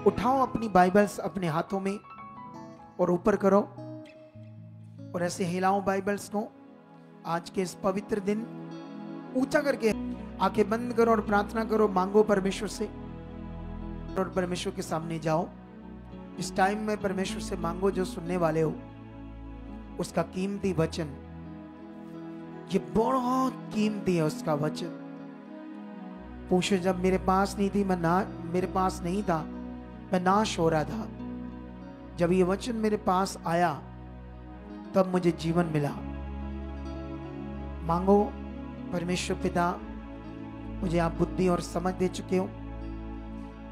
उठाओ अपनी बाइबल्स अपने हाथों में और ऊपर करो और ऐसे हिलाओ बाइबल्स को। आज के इस पवित्र दिन ऊंचा करके आंखें बंद करो और प्रार्थना करो, मांगो परमेश्वर से और परमेश्वर के सामने जाओ। इस टाइम में परमेश्वर से मांगो, जो सुनने वाले हो उसका कीमती वचन, ये बहुत कीमती है उसका वचन। पूछो, जब मेरे पास नहीं थी, मेरे पास नहीं था, मैं नाश हो रहा था, जब ये वचन मेरे पास आया तब मुझे जीवन मिला। मांगो, परमेश्वर पिता मुझे आप बुद्धि और समझ दे चुके हो।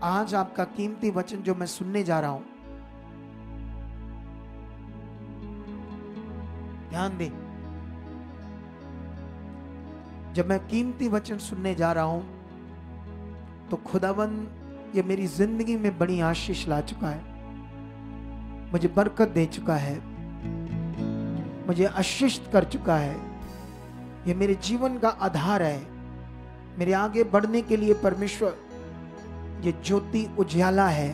आज आपका कीमती वचन जो मैं सुनने जा रहा हूं, ध्यान दे, जब मैं कीमती वचन सुनने जा रहा हूं तो खुदावंद ये मेरी जिंदगी में बड़ी आशीष ला चुका है, मुझे बरकत दे चुका है, मुझे आशीषित कर चुका है। ये मेरे जीवन का आधार है, मेरे आगे बढ़ने के लिए परमेश्वर ये ज्योति उजाला है।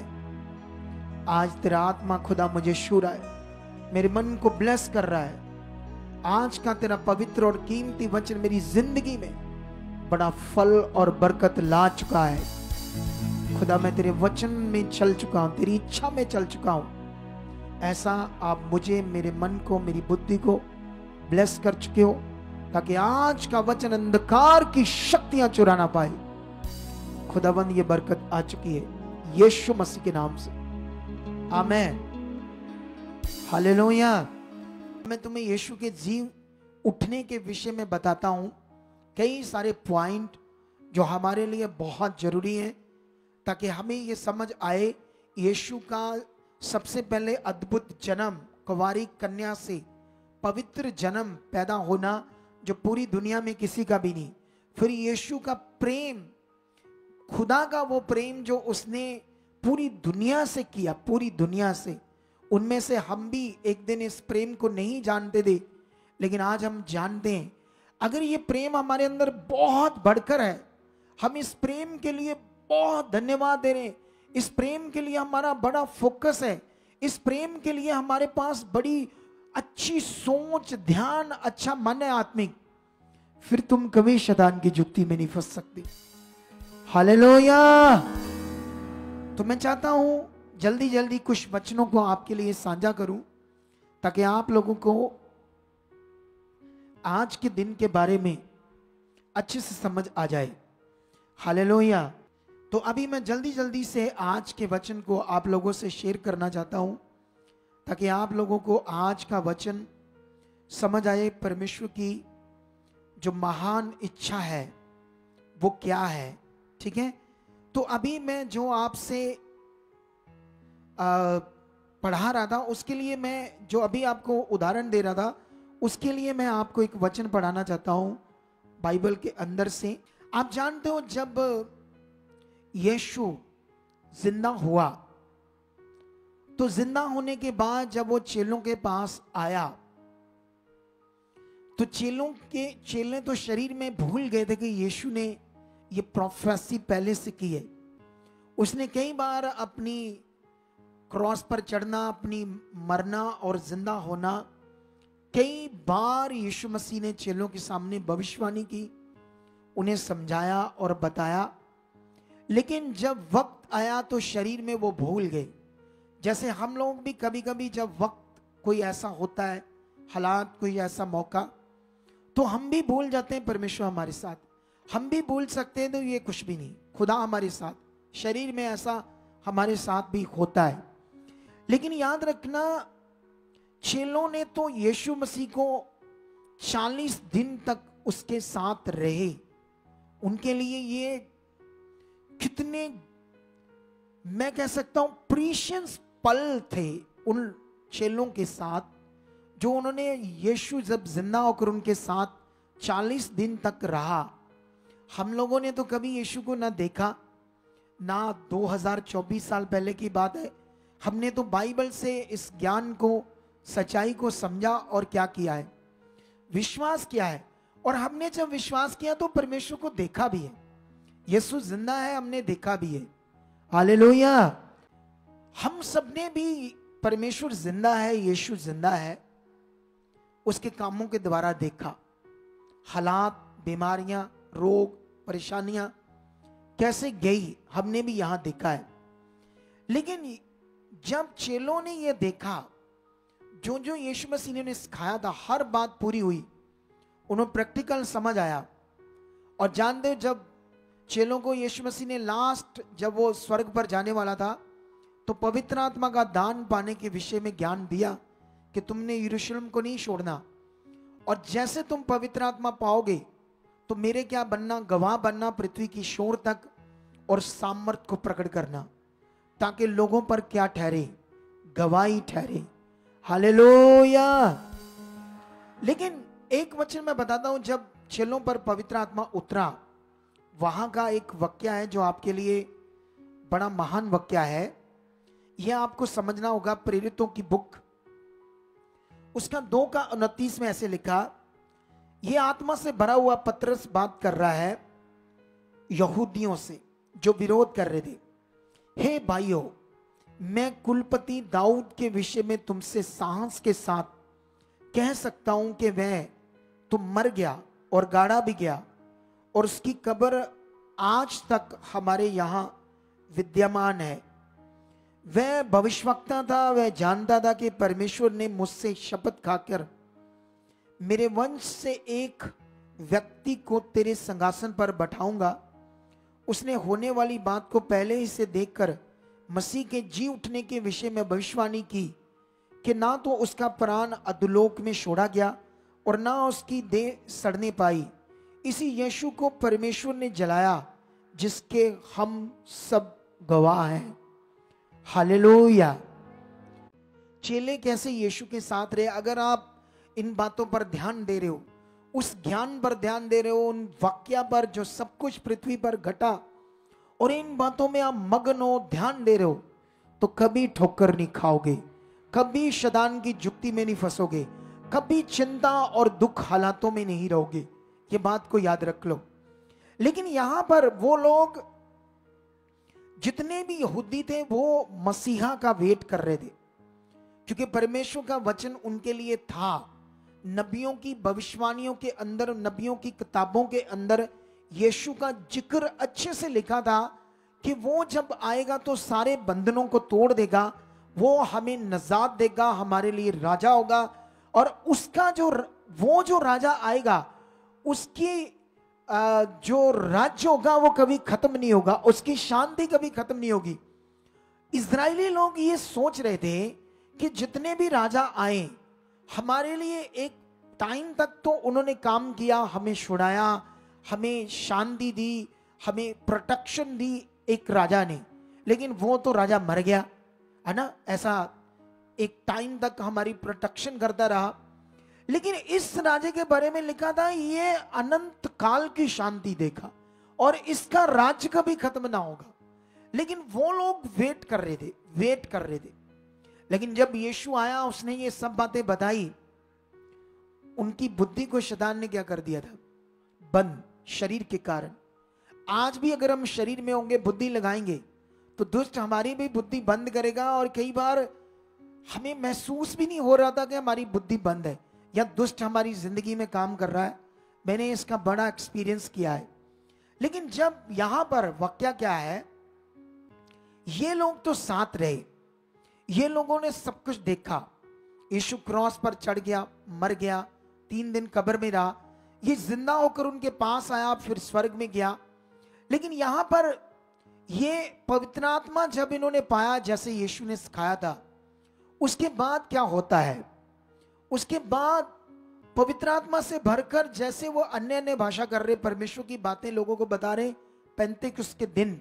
आज तेरा आत्मा खुदा मुझे छू रहा है, मेरे मन को ब्लेस कर रहा है। आज का तेरा पवित्र और कीमती वचन मेरी जिंदगी में बड़ा फल और बरकत ला चुका है। खुदा मैं तेरे वचन में चल चुका हूं, तेरी इच्छा में चल चुका हूं। ऐसा आप मुझे, मेरे मन को, मेरी बुद्धि को ब्लेस कर चुके हो ताकि आज का वचन अंधकार की शक्तियां चुरा ना पाए। खुदावंद ये बरकत आ चुकी है यीशु मसीह के नाम से, आमीन, हालेलुया। मैं तुम्हें यीशु के जी उठने के विषय में बताता हूं कई सारे पॉइंट जो हमारे लिए बहुत जरूरी है ताकि हमें ये समझ आए यीशु का सबसे पहले अद्भुत जन्म, कुंवारी कन्या से पवित्र जन्म पैदा होना जो पूरी दुनिया में किसी का भी नहीं। फिर यीशु का प्रेम, खुदा का वो प्रेम जो उसने पूरी दुनिया से किया, पूरी दुनिया से, उनमें से हम भी एक दिन इस प्रेम को नहीं जानते थे, लेकिन आज हम जानते हैं। अगर ये प्रेम हमारे अंदर बहुत बढ़कर है, हम इस प्रेम के लिए बहुत धन्यवाद दे रहे हैं। इस प्रेम के लिए हमारा बड़ा फोकस है, इस प्रेम के लिए हमारे पास बड़ी अच्छी सोच, ध्यान, अच्छा मन है आत्मिक, फिर तुम कभी शैतान की जुक्ति में नहीं फंस सकते। हालेलुया। तो मैं चाहता हूं जल्दी जल्दी कुछ वचनों को आपके लिए साझा करूं ताकि आप लोगों को आज के दिन के बारे में अच्छे से समझ आ जाए। हालेलुया। तो अभी मैं जल्दी जल्दी से आज के वचन को आप लोगों से शेयर करना चाहता हूं ताकि आप लोगों को आज का वचन समझ आए। परमेश्वर की जो महान इच्छा है वो क्या है, ठीक है। तो अभी मैं जो आपसे पढ़ा रहा था, उसके लिए मैं जो अभी आपको उदाहरण दे रहा था, उसके लिए मैं आपको एक वचन पढ़ाना चाहता हूं बाइबल के अंदर से। आप जानते हो जब यीशु जिंदा हुआ तो जिंदा होने के बाद जब वो चेलों के पास आया तो चेले तो शरीर में भूल गए थे कि यीशु ने ये प्रोफेसी पहले से की है। उसने कई बार अपनी क्रॉस पर चढ़ना, अपनी मरना और जिंदा होना, कई बार यीशु मसीह ने चेलों के सामने भविष्यवाणी की, उन्हें समझाया और बताया, लेकिन जब वक्त आया तो शरीर में वो भूल गए। जैसे हम लोग भी कभी कभी जब वक्त कोई ऐसा होता है, हालात कोई ऐसा मौका, तो हम भी भूल जाते हैं परमेश्वर हमारे साथ, हम भी भूल सकते हैं। तो ये कुछ भी नहीं, खुदा हमारे साथ, शरीर में ऐसा हमारे साथ भी होता है। लेकिन याद रखना, चेलों ने तो यीशु मसीह को 40 दिन तक उसके साथ रहे। उनके लिए ये कितने, मैं कह सकता हूं, प्रीशियस पल थे उन चेलों के साथ, जो उन्होंने यीशु जब जिंदा होकर उनके साथ 40 दिन तक रहा। हम लोगों ने तो कभी यीशु को ना देखा ना, 2024 साल पहले की बात है। हमने तो बाइबल से इस ज्ञान को, सच्चाई को समझा और क्या किया है, विश्वास किया है। और हमने जब विश्वास किया तो परमेश्वर को देखा भी है, यीशु जिंदा है, हमने देखा भी है। हालेलुया। हम सबने भी परमेश्वर जिंदा है, यीशु जिंदा है, उसके कामों के द्वारा देखा। हालात, बीमारियां, रोग, परेशानियां कैसे गई हमने भी यहां देखा है। लेकिन जब चेलों ने यह देखा, जो जो यीशु मसीह ने सिखाया था हर बात पूरी हुई, उन्हें प्रैक्टिकल समझ आया। और जानते हो, जब चेलों को यीशु मसीह ने लास्ट, जब वो स्वर्ग पर जाने वाला था, तो पवित्र आत्मा का दान पाने के विषय में ज्ञान दिया कि तुमने यरूशलेम को नहीं छोड़ना, और जैसे तुम पवित्र आत्मा पाओगे तो मेरे क्या बनना, गवाह बनना पृथ्वी की शोर तक, और सामर्थ को प्रकट करना, ताकि लोगों पर क्या ठहरे, गवाही ठहरे। हालेलुया। लेकिन एक वचन मैं बताता हूं, जब चेलों पर पवित्र आत्मा उतरा, वहां का एक वाक्य है जो आपके लिए बड़ा महान वाक्य है। यह आपको समझना होगा। प्रेरितों की बुक उसका 2:29 में ऐसे लिखा, यह आत्मा से भरा हुआ पतरस बात कर रहा है यहूदियों से जो विरोध कर रहे थे। हे भाइयों, मैं कुलपति दाऊद के विषय में तुमसे साहस के साथ कह सकता हूं कि वह तो मर गया और गाड़ा भी गया, और उसकी कब्र आज तक हमारे यहां विद्यमान है। वह भविष्यवक्ता था, वह जानता था कि परमेश्वर ने मुझसे शपथ खाकर मेरे वंश से एक व्यक्ति को तेरे सिंहासन पर बैठाऊंगा। उसने होने वाली बात को पहले ही से देखकर मसीह के जी उठने के विषय में भविष्यवाणी की कि ना तो उसका प्राण अधोलोक में छोड़ा गया और ना उसकी देह सड़ने पाई। इसी यीशु को परमेश्वर ने जलाया, जिसके हम सब गवाह हैं। हालेलुया। चेले कैसे यीशु के साथ रहे? अगर आप इन बातों पर ध्यान दे रहे हो, उस ज्ञान पर ध्यान दे रहे हो, उन वाक्य पर जो सब कुछ पृथ्वी पर घटा, और इन बातों में आप मगन हो, ध्यान दे रहे हो, तो कभी ठोकर नहीं खाओगे, कभी शैतान की जुक्ति में नहीं फंसोगे, कभी चिंता और दुख हालातों में नहीं रहोगे। ये बात को याद रख लो। लेकिन यहां पर वो लोग जितने भी यहूदी थे वो मसीहा का वेट कर रहे थे, क्योंकि परमेश्वर का वचन उनके लिए था। नबियों की भविष्यवाणियों के अंदर, नबियों की किताबों के अंदर यीशु का जिक्र अच्छे से लिखा था कि वो जब आएगा तो सारे बंधनों को तोड़ देगा, वो हमें नजात देगा, हमारे लिए राजा होगा, और उसका जो राजा आएगा, उसकी जो राज्य होगा वो कभी खत्म नहीं होगा, उसकी शांति कभी खत्म नहीं होगी। इजरायली लोग ये सोच रहे थे कि जितने भी राजा आए हमारे लिए एक टाइम तक तो उन्होंने काम किया, हमें छुड़ाया, हमें शांति दी, हमें प्रोटेक्शन दी एक राजा ने, लेकिन वो तो राजा मर गया है ना। ऐसा एक टाइम तक हमारी प्रोटेक्शन करता रहा, लेकिन इस राजे के बारे में लिखा था ये अनंत काल की शांति देखा और इसका राज्य कभी खत्म ना होगा। लेकिन वो लोग वेट कर रहे थे। लेकिन जब यीशु आया, उसने ये सब बातें बताई, उनकी बुद्धि को शैतान ने क्या कर दिया था? बंद, शरीर के कारण। आज भी अगर हम शरीर में होंगे, बुद्धि लगाएंगे, तो दुष्ट हमारी भी बुद्धि बंद करेगा, और कई बार हमें महसूस भी नहीं हो रहा था कि हमारी बुद्धि बंद है या दुष्ट हमारी जिंदगी में काम कर रहा है। मैंने इसका बड़ा एक्सपीरियंस किया है। लेकिन जब यहां पर वाक्या क्या है, ये लोग तो साथ रहे, ये लोगों ने सब कुछ देखा। यीशु क्रॉस पर चढ़ गया, मर गया, 3 दिन कब्र में रहा, ये जिंदा होकर उनके पास आया, फिर स्वर्ग में गया। लेकिन यहां पर ये पवित्र आत्मा जब इन्होंने पाया, जैसे यीशु ने सिखाया था, उसके बाद क्या होता है? उसके बाद पवित्र आत्मा से भरकर जैसे वो अन्य अन्य भाषा कर रहे, परमेश्वर की बातें लोगों को बता रहे, पेंतेकुस्त के दिन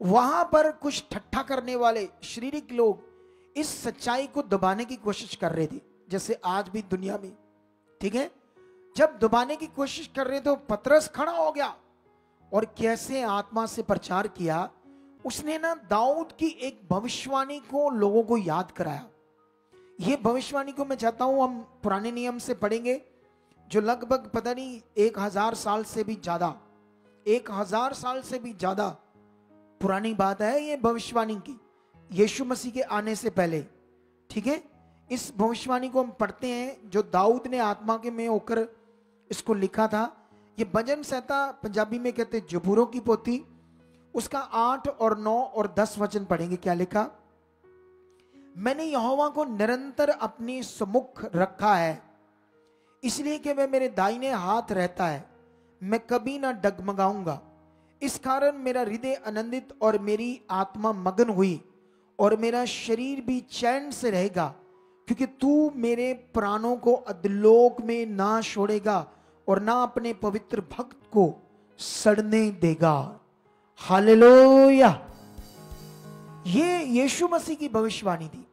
वहां पर कुछ ठट्ठा करने वाले शारीरिक लोग इस सच्चाई को दबाने की कोशिश कर रहे थे, जैसे आज भी दुनिया में, ठीक है। जब दबाने की कोशिश कर रहे थे तो पतरस खड़ा हो गया और कैसे आत्मा से प्रचार किया। उसने ना दाऊद की एक भविष्यवाणी को लोगों को याद कराया। ये भविष्यवाणी को मैं चाहता हूं हम पुराने नियम से पढ़ेंगे, जो लगभग पता नहीं 1000 साल से भी ज्यादा, 1000 साल से भी ज्यादा पुरानी बात है ये भविष्यवाणी की, यीशु मसीह के आने से पहले, ठीक है। इस भविष्यवाणी को हम पढ़ते हैं जो दाऊद ने आत्मा के में होकर इसको लिखा था। ये भजन संहिता, पंजाबी में कहते हैं जबूरों की पोथी, उसका 8 और 9 और 10 वचन पढ़ेंगे। क्या लिखा? मैंने यहोवा को निरंतर अपनी सम्मुख रखा है, इसलिए कि वह मेरे दाहिने हाथ रहता है, मैं कभी ना डगमगाऊंगा। इस कारण मेरा हृदय आनंदित और मेरी आत्मा मगन हुई, और मेरा शरीर भी चैन से रहेगा, क्योंकि तू मेरे प्राणों को अधोलोक में ना छोड़ेगा और ना अपने पवित्र भक्त को सड़ने देगा। हालेलुया। ये यीशु मसीह की भविष्यवाणी थी,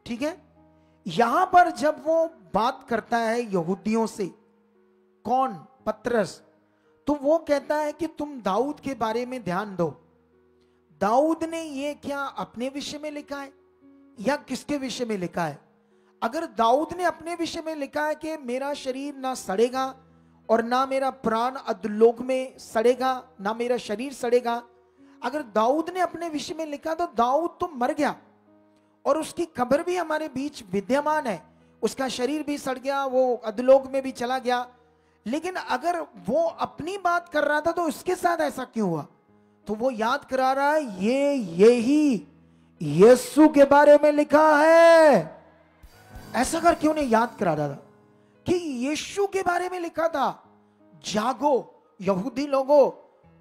ठीक है। यहां पर जब वो बात करता है यहूदियों से, कौन? पतरस, तो वो कहता है कि तुम दाऊद के बारे में ध्यान दो। दाऊद ने ये क्या अपने विषय में लिखा है या किसके विषय में लिखा है? अगर दाऊद ने अपने विषय में लिखा है कि मेरा शरीर ना सड़ेगा और ना मेरा प्राण अधोलोक में सड़ेगा, ना मेरा शरीर सड़ेगा, अगर दाऊद ने अपने विषय में लिखा तो दाऊद तो मर गया और उसकी कब्र भी हमारे बीच विद्यमान है, उसका शरीर भी सड़ गया, वो अधोलोक में भी चला गया। लेकिन अगर वो अपनी बात कर रहा था तो उसके साथ ऐसा क्यों हुआ? तो वो याद करा रहा है यही यीशु के बारे में लिखा है। ऐसा कर क्यों नहीं याद करा रहा था कि यीशु के बारे में लिखा था। जागो यहूदी लोगों,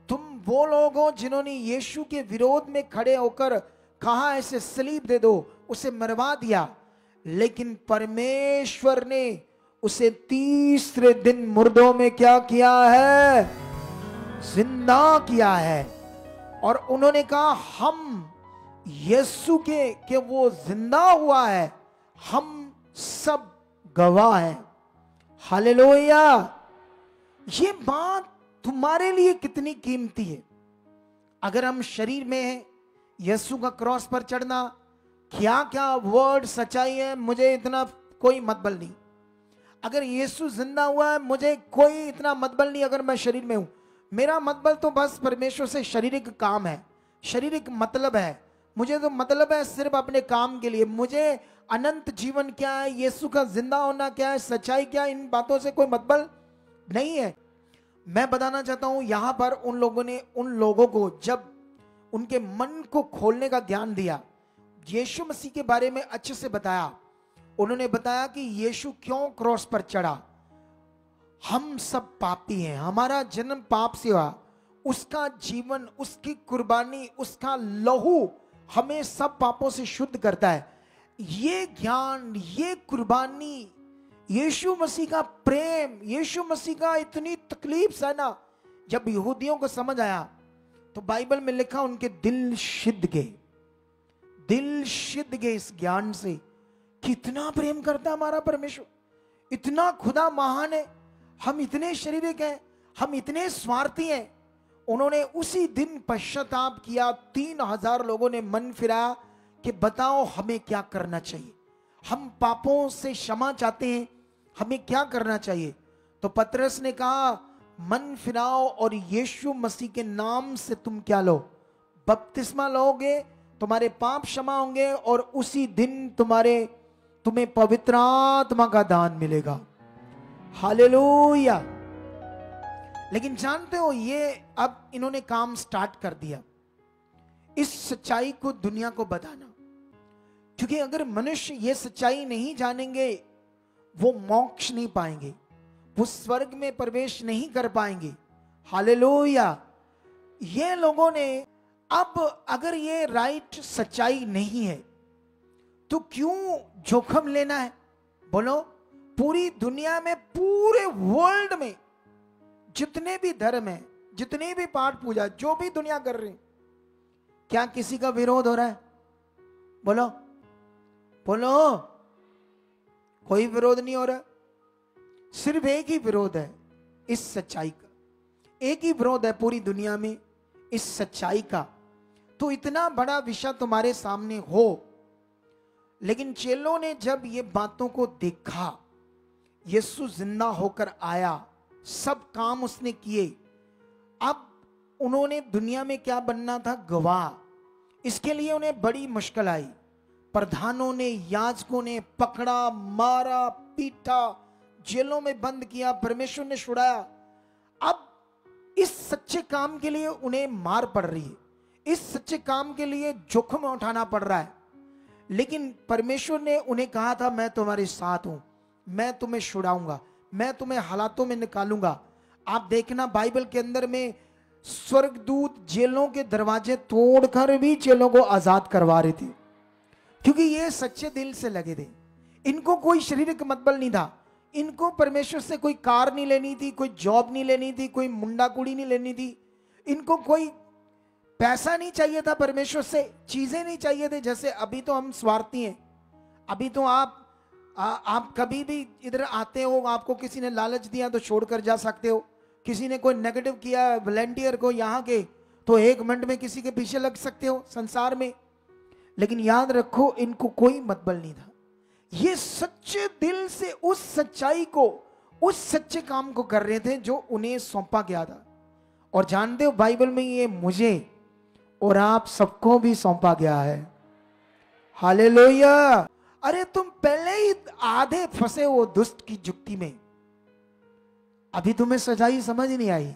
तुम वो लोग हो जिन्होंने यीशु के विरोध में खड़े होकर कहा ऐसे सलीब दे दो, उसे मरवा दिया, लेकिन परमेश्वर ने उसे तीसरे दिन मुर्दों में क्या किया है? जिंदा किया है। और उन्होंने कहा हम यीशु के वो जिंदा हुआ है, हम सब गवाह हैं। हालेलुया। ये बात तुम्हारे लिए कितनी कीमती है। अगर हम शरीर में हैं, यीशु का क्रॉस पर चढ़ना, क्या क्या वर्ड सच्चाई है, मुझे इतना कोई मतबल नहीं। अगर यीशु जिंदा हुआ है, मुझे कोई इतना मतबल नहीं अगर मैं शरीर में हूं। मेरा मतबल तो बस परमेश्वर से शारीरिक काम है, शारीरिक मतलब है। मुझे तो मतलब है सिर्फ अपने काम के लिए। मुझे अनंत जीवन क्या है, यीशु का जिंदा होना क्या है, सच्चाई क्या है, इन बातों से कोई मतबल नहीं है। मैं बताना चाहता हूं, यहां पर उन लोगों ने उन लोगों को जब उनके मन को खोलने का ज्ञान दिया, यीशु मसीह के बारे में अच्छे से बताया। उन्होंने बताया कि यीशु क्यों क्रॉस पर चढ़ा। हम सब पापी हैं, हमारा जन्म पाप से हुआ, उसका जीवन, उसकी कुर्बानी, उसका लहू हमें सब पापों से शुद्ध करता है। ये ज्ञान, ये कुर्बानी, यीशु मसीह का प्रेम, यीशु मसीह का इतनी तकलीफ सहना जब यहूदियों को समझ आया तो बाइबल में लिखा उनके दिल सिद्ध गए, दिल सिद्ध गए इस ज्ञान से। कितना प्रेम करता है हमारा परमेश्वर, इतना खुदा महान है, हम इतने शारीरिक हैं, हम इतने स्वार्थी हैं। उन्होंने उसी दिन पश्चाताप किया। 3000 लोगों ने मन फिराया कि बताओ हमें क्या करना चाहिए, हम पापों से क्षमा चाहते हैं, हमें क्या करना चाहिए? तो पतरस ने कहा मन फिराओ और यीशु मसीह के नाम से तुम क्या लो? बपतिस्मा लोगे, तुम्हारे पाप क्षमा होंगे और उसी दिन तुम्हें पवित्र आत्मा का दान मिलेगा। हालेलुया। लेकिन जानते हो, ये अब इन्होंने काम स्टार्ट कर दिया, इस सच्चाई को दुनिया को बताना। क्योंकि अगर मनुष्य ये सच्चाई नहीं जानेंगे, वो मोक्ष नहीं पाएंगे, वो स्वर्ग में प्रवेश नहीं कर पाएंगे। हालेलुया। ये लोगों ने अब अगर ये राइट सच्चाई नहीं है तो क्यों जोखम लेना है? बोलो, पूरी दुनिया में, पूरे वर्ल्ड में जितने भी धर्म हैं, जितने भी पाठ पूजा, जो भी दुनिया कर रही, क्या किसी का विरोध हो रहा है? बोलो बोलो, कोई विरोध नहीं हो रहा। सिर्फ एक ही विरोध है इस सच्चाई का, एक ही विरोध है पूरी दुनिया में इस सच्चाई का। तो इतना बड़ा विषय तुम्हारे सामने हो, लेकिन चेलों ने जब ये बातों को देखा, यीशु जिंदा होकर आया, सब काम उसने किए, अब उन्होंने दुनिया में क्या बनना था? गवाह। इसके लिए उन्हें बड़ी मुश्किल आई। प्रधानों ने, याजकों ने पकड़ा, मारा, पीटा, जेलों में बंद किया, परमेश्वर ने छुड़ाया। अब इस सच्चे काम के लिए उन्हें मार पड़ रही है, इस सच्चे काम के लिए जोखिम उठाना पड़ रहा है, लेकिन परमेश्वर ने उन्हें कहा था मैं तुम्हारे साथ हूं, मैं तुम्हें छुड़ाऊंगा, मैं तुम्हें हालातों में निकालूंगा। आप देखना बाइबल के अंदर में स्वर्गदूत जेलों के दरवाजे तोड़कर भी चेलों को आजाद करवा रहे थे, क्योंकि ये सच्चे दिल से लगे थे। इनको कोई शारीरिक मतबल नहीं था, इनको परमेश्वर से कोई कार नहीं लेनी थी, कोई जॉब नहीं लेनी थी, कोई मुंडा कुड़ी नहीं लेनी थी, इनको कोई पैसा नहीं चाहिए था परमेश्वर से, चीजें नहीं चाहिए थे। जैसे अभी तो हम स्वार्थी हैं, अभी तो आप कभी भी इधर आते हो, आपको किसी ने लालच दिया तो छोड़कर जा सकते हो, किसी ने कोई नेगेटिव किया वॉलंटियर को यहाँ के, तो 1 मिनट में किसी के पीछे लग सकते हो संसार में। लेकिन याद रखो इनको कोई मतबल नहीं था, ये सच्चे दिल से उस सच्चाई को, उस सच्चे काम को कर रहे थे जो उन्हें सौंपा गया था। और जानते हो बाइबल में ये मुझे और आप सबको भी सौंपा गया है। हालेलुया। अरे तुम पहले ही आधे फंसे हो दुष्ट की जुक्ति में, अभी तुम्हें सच्चाई समझ नहीं आई,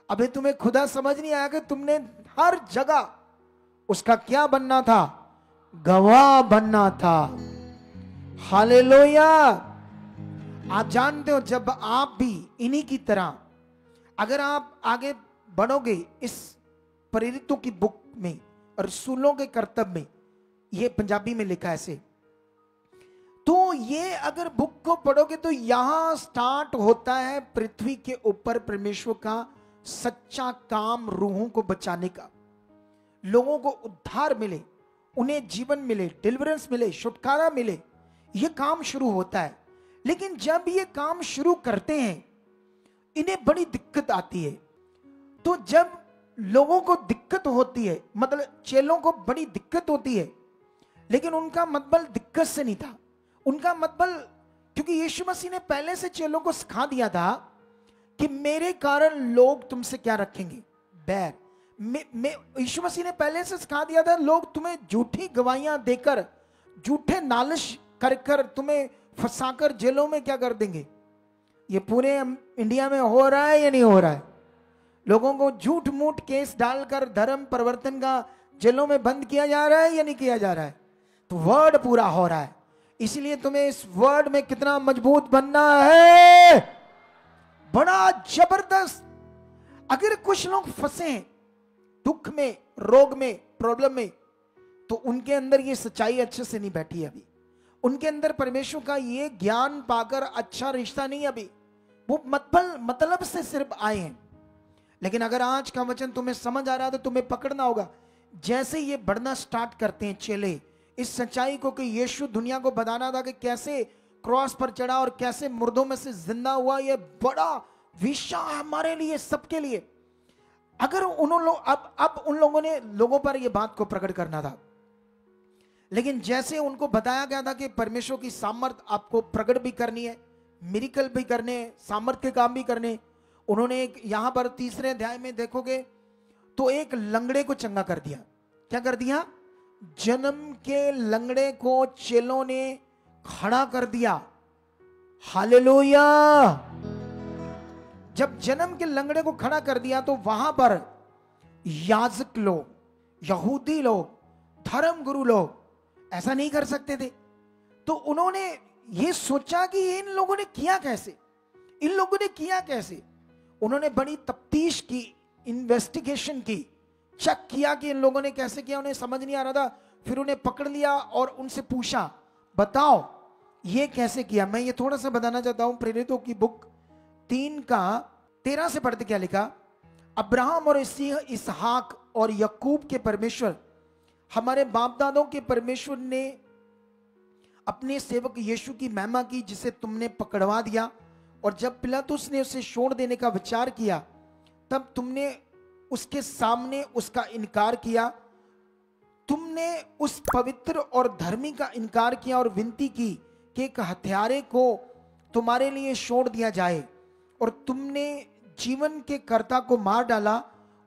अभी तुम्हें खुदा समझ नहीं आया कि तुमने हर जगह उसका क्या बनना था, गवाह बनना था। हालेलुया। आप जानते हो जब आप भी इन्हीं की तरह अगर आप आगे बढ़ोगे इस प्रेरितों की बुक में और रसूलों के कर्तव्य में, ये पंजाबी में लिखा है ऐसे, तो ये अगर बुक को पढ़ोगे तो यहां स्टार्ट होता है पृथ्वी के ऊपर परमेश्वर का सच्चा काम, रूहों को बचाने का, लोगों को उद्धार मिले, उन्हें जीवन मिले, डिलीवरेंस मिले, छुटकारा मिले, ये काम शुरू होता है। लेकिन जब ये काम शुरू करते हैं इन्हें बड़ी दिक्कत आती है। तो जब लोगों को दिक्कत होती है, मतलब चेलों को बड़ी दिक्कत होती है, लेकिन उनका मतबल दिक्कत से नहीं था, उनका मतबल, क्योंकि यीशु मसीह ने पहले से चेलों को सिखा दिया था कि मेरे कारण लोग तुमसे क्या रखेंगे, बैर। यीशु मसीह ने पहले से सिखा दिया था लोग तुम्हें झूठी गवाहियां देकर, झूठे नालिश कर कर तुम्हें फंसाकर जेलों में क्या कर देंगे। ये पूरे इंडिया में हो रहा है या नहीं हो रहा है? लोगों को झूठ मूठ केस डालकर धर्म परिवर्तन का जेलों में बंद किया जा रहा है या नहीं किया जा रहा है? तो वर्ड पूरा हो रहा है, इसलिए तुम्हें इस वर्ड में कितना मजबूत बनना है, बड़ा जबरदस्त। अगर कुछ लोग फंसे हैं दुख में, रोग में, प्रॉब्लम में, तो उनके अंदर ये सच्चाई अच्छे से नहीं बैठी है, अभी उनके अंदर परमेश्वर का ये ज्ञान पाकर अच्छा रिश्ता नहीं, अभी वो मतलब से सिर्फ आए हैं। लेकिन अगर आज का वचन तुम्हें समझ आ रहा है तो तुम्हें पकड़ना होगा। जैसे ये बढ़ना स्टार्ट करते हैं चेले इस सच्चाई को कि यीशु दुनिया को बताना था कि कैसे क्रॉस पर चढ़ा और कैसे मुर्दों में से जिंदा हुआ, ये बड़ा विषय हमारे लिए, सबके लिए। अगर अब उन लोगों ने लोगों पर यह बात को प्रकट करना था, लेकिन जैसे उनको बताया गया था कि परमेश्वर की सामर्थ आपको प्रकट भी करनी है, मिरेकल भी करने, सामर्थ के काम भी करने, उन्होंने एक यहां पर 3 अध्याय में देखोगे तो एक लंगड़े को चंगा कर दिया। क्या कर दिया? जन्म के लंगड़े को चेलों ने खड़ा कर दिया। हालेलुया। जब जन्म के लंगड़े को खड़ा कर दिया तो वहां पर याजक लोग, यहूदी लोग, धर्म गुरु लोग ऐसा नहीं कर सकते थे। तो उन्होंने ये सोचा कि इन लोगों ने किया कैसे, इन लोगों ने किया कैसे। उन्होंने बड़ी तफ्तीश की, इन्वेस्टिगेशन की, चेक किया कि इन लोगों ने कैसे किया, उन्हें समझ नहीं आ रहा था। फिर उन्हें पकड़ लिया और उनसे पूछा, बताओ ये कैसे किया। मैं ये थोड़ा सा बताना चाहता हूं। प्रेरितों की बुक 3:13 से पढ़ते क्या लिखा। अब्राहम और इसहाक और यकूब के परमेश्वर, हमारे बाप दादों के परमेश्वर ने अपने सेवक यीशु की महिमा की, जिसे तुमने पकड़वा दिया, और जब पिलातुस ने उसे छोड़ देने का विचार किया तब तुमने उसके सामने उसका इनकार किया। तुमने उस पवित्र और धर्मी का इनकार किया और विनती की कि एक हत्यारे को तुम्हारे लिए छोड़ दिया जाए, और तुमने जीवन के कर्ता को मार डाला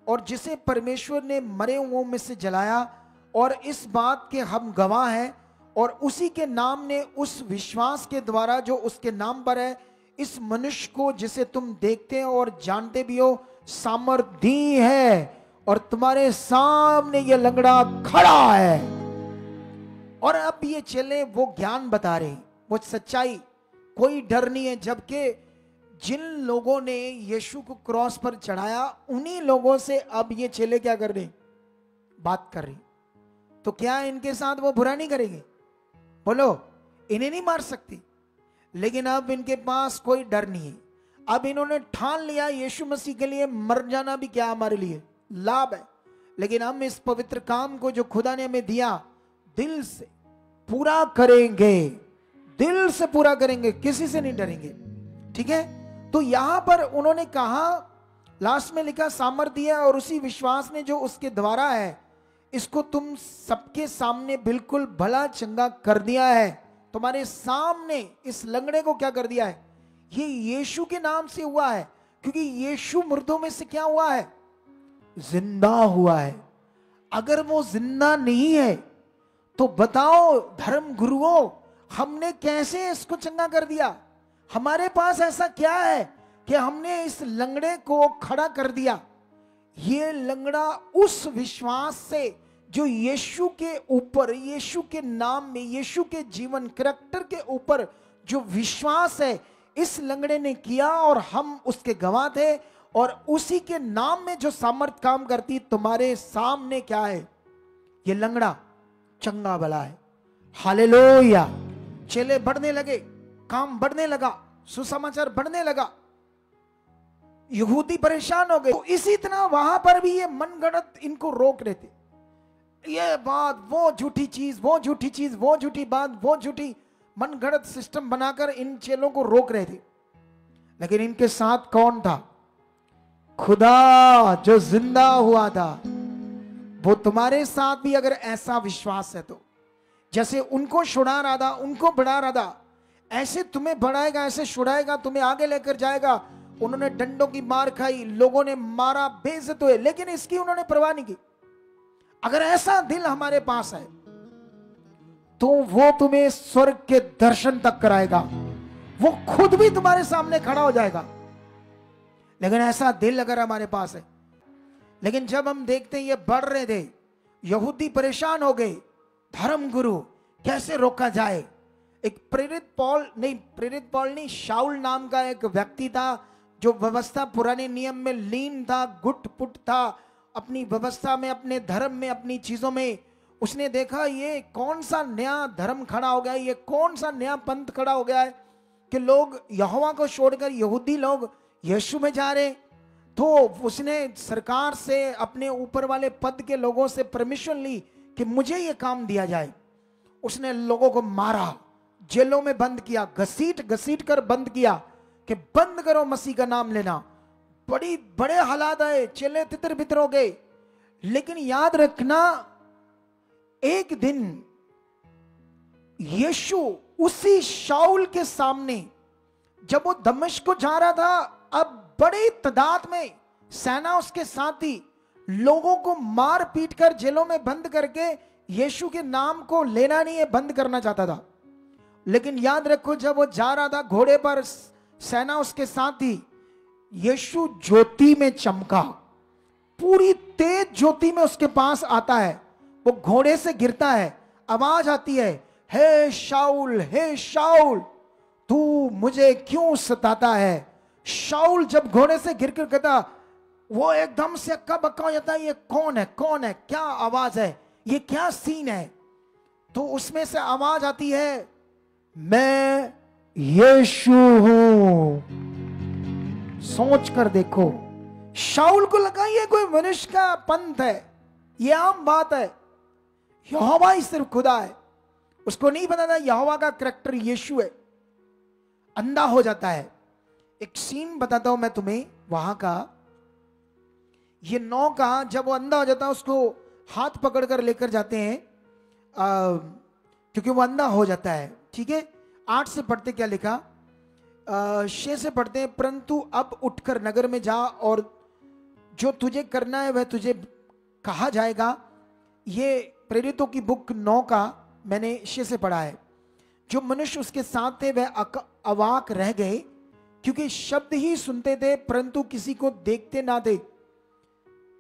और जिसे परमेश्वर ने मरे हुओं में से जलाया, और इस बात के हम गवाह हैं, और उसी के नाम ने उस विश्वास के द्वारा जो उसके नाम पर है, इस मनुष्य को जिसे तुम देखते हो और जानते भी हो सामर्थ दी है, और तुम्हारे सामने ये लंगड़ा खड़ा है। और अब ये चेले वो ज्ञान बता रहे, वो सच्चाई, कोई डर नहीं है। जबकि जिन लोगों ने यीशु को क्रॉस पर चढ़ाया, उन्हीं लोगों से अब ये चेले क्या कर रहे, बात कर रहे। तो क्या इनके साथ वो बुरा नहीं करेंगे? बोलो, इन्हें नहीं मार सकती। लेकिन अब इनके पास कोई डर नहीं है। अब इन्होंने ठान लिया यीशु मसीह के लिए मर जाना भी क्या हमारे लिए लाभ है। लेकिन हम इस पवित्र काम को जो खुदा ने हमें दिया, दिल से पूरा करेंगे, दिल से पूरा करेंगे, किसी से नहीं डरेंगे। ठीक है। तो यहां पर उन्होंने कहा, लास्ट में लिखा सामर्थ दिया, और उसी विश्वास ने जो उसके द्वारा है, इसको तुम सबके सामने बिल्कुल भला चंगा कर दिया है। तुम्हारे सामने इस लंगड़े को क्या कर दिया है? ये यीशु के नाम से हुआ है, क्योंकि यीशु मुर्दों में से क्या हुआ है? जिंदा हुआ है। अगर वो जिंदा नहीं है तो बताओ धर्म गुरुओं, हमने कैसे इसको चंगा कर दिया? हमारे पास ऐसा क्या है कि हमने इस लंगड़े को खड़ा कर दिया? ये लंगड़ा उस विश्वास से जो यीशु के ऊपर, यीशु के नाम में, यीशु के जीवन करैक्टर के ऊपर जो विश्वास है, इस लंगड़े ने किया, और हम उसके गवाह थे। और उसी के नाम में जो सामर्थ काम करती, तुम्हारे सामने क्या है? ये लंगड़ा चंगा भला है। हालेलुया। चेले बढ़ने लगे, काम बढ़ने लगा, सुसमाचार बढ़ने लगा, यहूदी परेशान हो गए। तो इसी तरह वहां पर भी ये मनगढ़ंत इनको रोक रहे थे। ये बात, वो झूठी चीज, वो झूठी चीज, वो झूठी बात, वो झूठी, मनगढ़ंत सिस्टम बनाकर इन चेलों को रोक रहे थे। लेकिन इनके साथ कौन था? खुदा जो जिंदा हुआ था। वो तुम्हारे साथ भी अगर ऐसा विश्वास है तो, जैसे उनको छुड़ा रहा था, उनको बढ़ा रहा था, ऐसे तुम्हें बढ़ाएगा, ऐसे छुड़ाएगा, तुम्हें आगे लेकर जाएगा। उन्होंने डंडों की मार खाई, लोगों ने मारा, बेइज्जत हुए, लेकिन इसकी उन्होंने परवाह नहीं की। अगर ऐसा दिल हमारे पास है तो वो तुम्हें स्वर्ग के दर्शन तक कराएगा, वो खुद भी तुम्हारे सामने खड़ा हो जाएगा। लेकिन ऐसा दिल अगर हमारे पास है। लेकिन जब हम देखते हैं ये बढ़ रहे थे, यहूदी परेशान हो गए, धर्म गुरु कैसे रोका जाए। एक प्रेरित पॉल नहीं, शाऊल नाम का एक व्यक्ति था, जो व्यवस्था पुराने नियम में लीन था, गुट पुट था, अपनी व्यवस्था में, अपने धर्म में, अपनी चीजों में। उसने देखा ये कौन सा नया धर्म खड़ा हो गया है, ये कौन सा नया पंथ खड़ा हो गया है कि लोग यहोवा को छोड़कर यहूदी लोग यीशु में जा रहे। तो उसने सरकार से, अपने ऊपर वाले पद के लोगों से परमिशन ली कि मुझे ये काम दिया जाए। उसने लोगों को मारा, जेलों में बंद किया, घसीट कर बंद किया कि बंद करो मसीह का नाम लेना। बड़े हालात आए, चेले तितर बितर हो गए। लेकिन याद रखना, एक दिन यीशु उसी शाऊल के सामने, जब वो दमिश्क को जा रहा था, अब बड़ी तादाद में सेना उसके साथ थी, लोगों को मार पीट कर जेलों में बंद करके यीशु के नाम को लेना नहीं है, बंद करना चाहता था। लेकिन याद रखो, जब वो जा रहा था घोड़े पर, सेना उसके साथ थी, यीशु ज्योति में चमका, पूरी तेज ज्योति में उसके पास आता है। वो घोड़े से गिरता है, आवाज आती है, हे शाऊल तू मुझे क्यों सताता है। शाऊल जब घोड़े से गिर कर कहता, वो एकदम से अक्का बक्का हो जाता है, ये कौन है, क्या आवाज है, ये क्या सीन है। तो उसमें से आवाज आती है, मैं यीशु हूं। सोच कर देखो, शाऊल को लगा ये कोई मनुष्य का पंथ है, ये आम बात है, यहोवा ही सिर्फ खुदा है। उसको नहीं पता था यहोवा का करैक्टर यीशु है। अंधा हो जाता है। एक सीन बताता हूं मैं तुम्हें वहां का। ये नौका, जब वो अंधा हो जाता है, उसको हाथ पकड़कर लेकर जाते हैं, क्योंकि वो अंधा हो जाता है। ठीक है। 8 से पढ़ते, क्या लिखा, 6 से पढ़ते हैं, परंतु अब उठकर नगर में जा, और जो तुझे करना है वह तुझे कहा जाएगा। ये प्रेरितों की बुक 9 का मैंने शीशे से पढ़ा है। जो मनुष्य उसके साथ थे वह अवाक रह गए, क्योंकि शब्द ही सुनते थे परंतु किसी को देखते ना थे।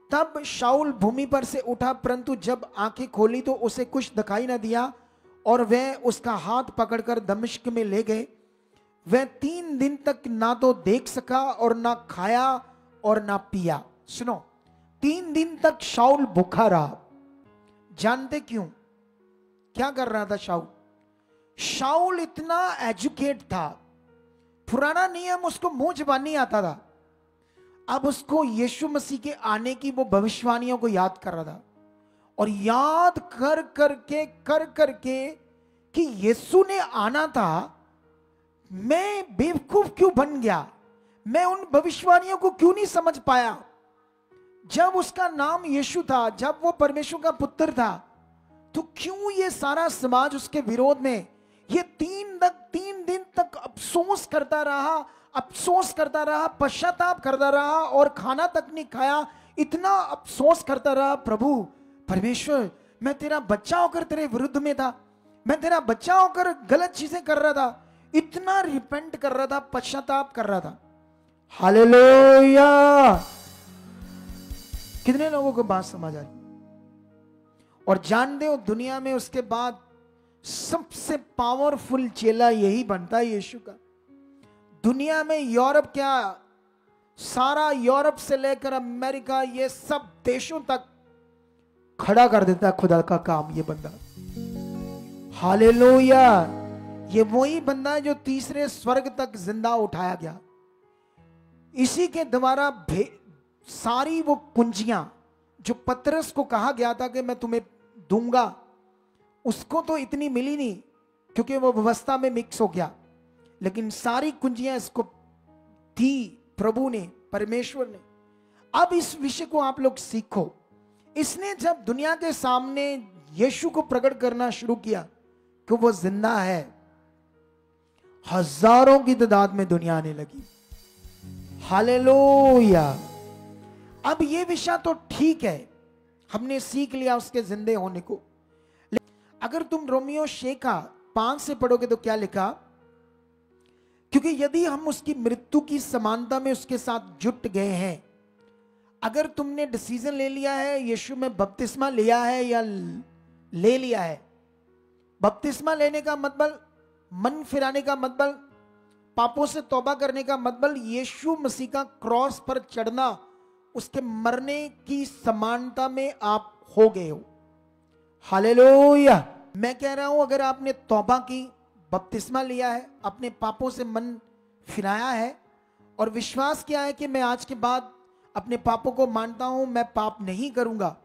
तब शाऊल भूमि पर से उठा, परंतु जब आंखें खोली तो उसे कुछ दिखाई ना दिया, और वह उसका हाथ पकड़कर दमिश्क में ले गए। वह 3 दिन तक ना तो देख सका और ना खाया और ना पिया। सुनो, 3 दिन तक शाऊल भूखा रहा। जानते क्यों? क्या कर रहा था शाऊल? शाऊल इतना एजुकेट था, पुराना नियम उसको मुंह जबानी आता था। अब उसको यीशु मसीह के आने की वो भविष्यवाणियों को याद कर रहा था, और याद कर करके कि यीशु ने आना था, मैं बेवकूफ क्यों बन गया, मैं उन भविष्यवाणियों को क्यों नहीं समझ पाया। जब उसका नाम यीशु था, जब वो परमेश्वर का पुत्र था, तो क्यों ये सारा समाज उसके विरोध में ये 3 दिन तक अफसोस करता रहा, पश्चाताप करता रहा, और खाना तक नहीं खाया, इतना अफसोस करता रहा। प्रभु परमेश्वर, मैं तेरा बच्चा होकर तेरे विरुद्ध में था, मैं तेरा बच्चा होकर गलत चीजें कर रहा था, इतना रिपेंट कर रहा था, पश्चाताप कर रहा था। हालेलुया! कितने लोगों को बात समझ आई? और जानते हो, दुनिया में उसके बाद सबसे पावरफुल चेला यही बनता है यीशु का। दुनिया में यूरोप क्या, सारा यूरोप से लेकर अमेरिका, ये सब देशों तक खड़ा कर देता है खुदा का काम ये बंदा। हालेलुया! ये वही बंदा है जो तीसरे स्वर्ग तक जिंदा उठाया गया। इसी के द्वारा सारी वो कुंजियां जो पतरस को कहा गया था कि मैं तुम्हें दूंगा, उसको तो इतनी मिली नहीं क्योंकि वो व्यवस्था में मिक्स हो गया, लेकिन सारी कुंजियां इसको थी प्रभु ने, परमेश्वर ने। अब इस विषय को आप लोग सीखो। इसने जब दुनिया के सामने यीशु को प्रकट करना शुरू किया कि वो जिंदा है, हजारों की तादाद में दुनिया आने लगी। हालेलुया! अब ये विषय तो ठीक है, हमने सीख लिया उसके जिंदे होने को। अगर तुम रोमियो 6:5 से पढ़ोगे तो क्या लिखा? क्योंकि यदि हम उसकी मृत्यु की समानता में उसके साथ जुट गए हैं, अगर तुमने डिसीजन ले लिया है, यीशु में बपतिस्मा लिया है या ले लिया है, बपतिस्मा लेने का मतलब मन फिराने का मतलब, पापों से तौबा करने का मतलब, यीशु मसीह का क्रॉस पर चढ़ना, उसके मरने की समानता में आप हो गए हो। हालेलुया! मैं कह रहा हूं, अगर आपने तौबा की, बपतिस्मा लिया है, अपने पापों से मन फिराया है और विश्वास किया है कि मैं आज के बाद अपने पापों को मानता हूं, मैं पाप नहीं करूंगा,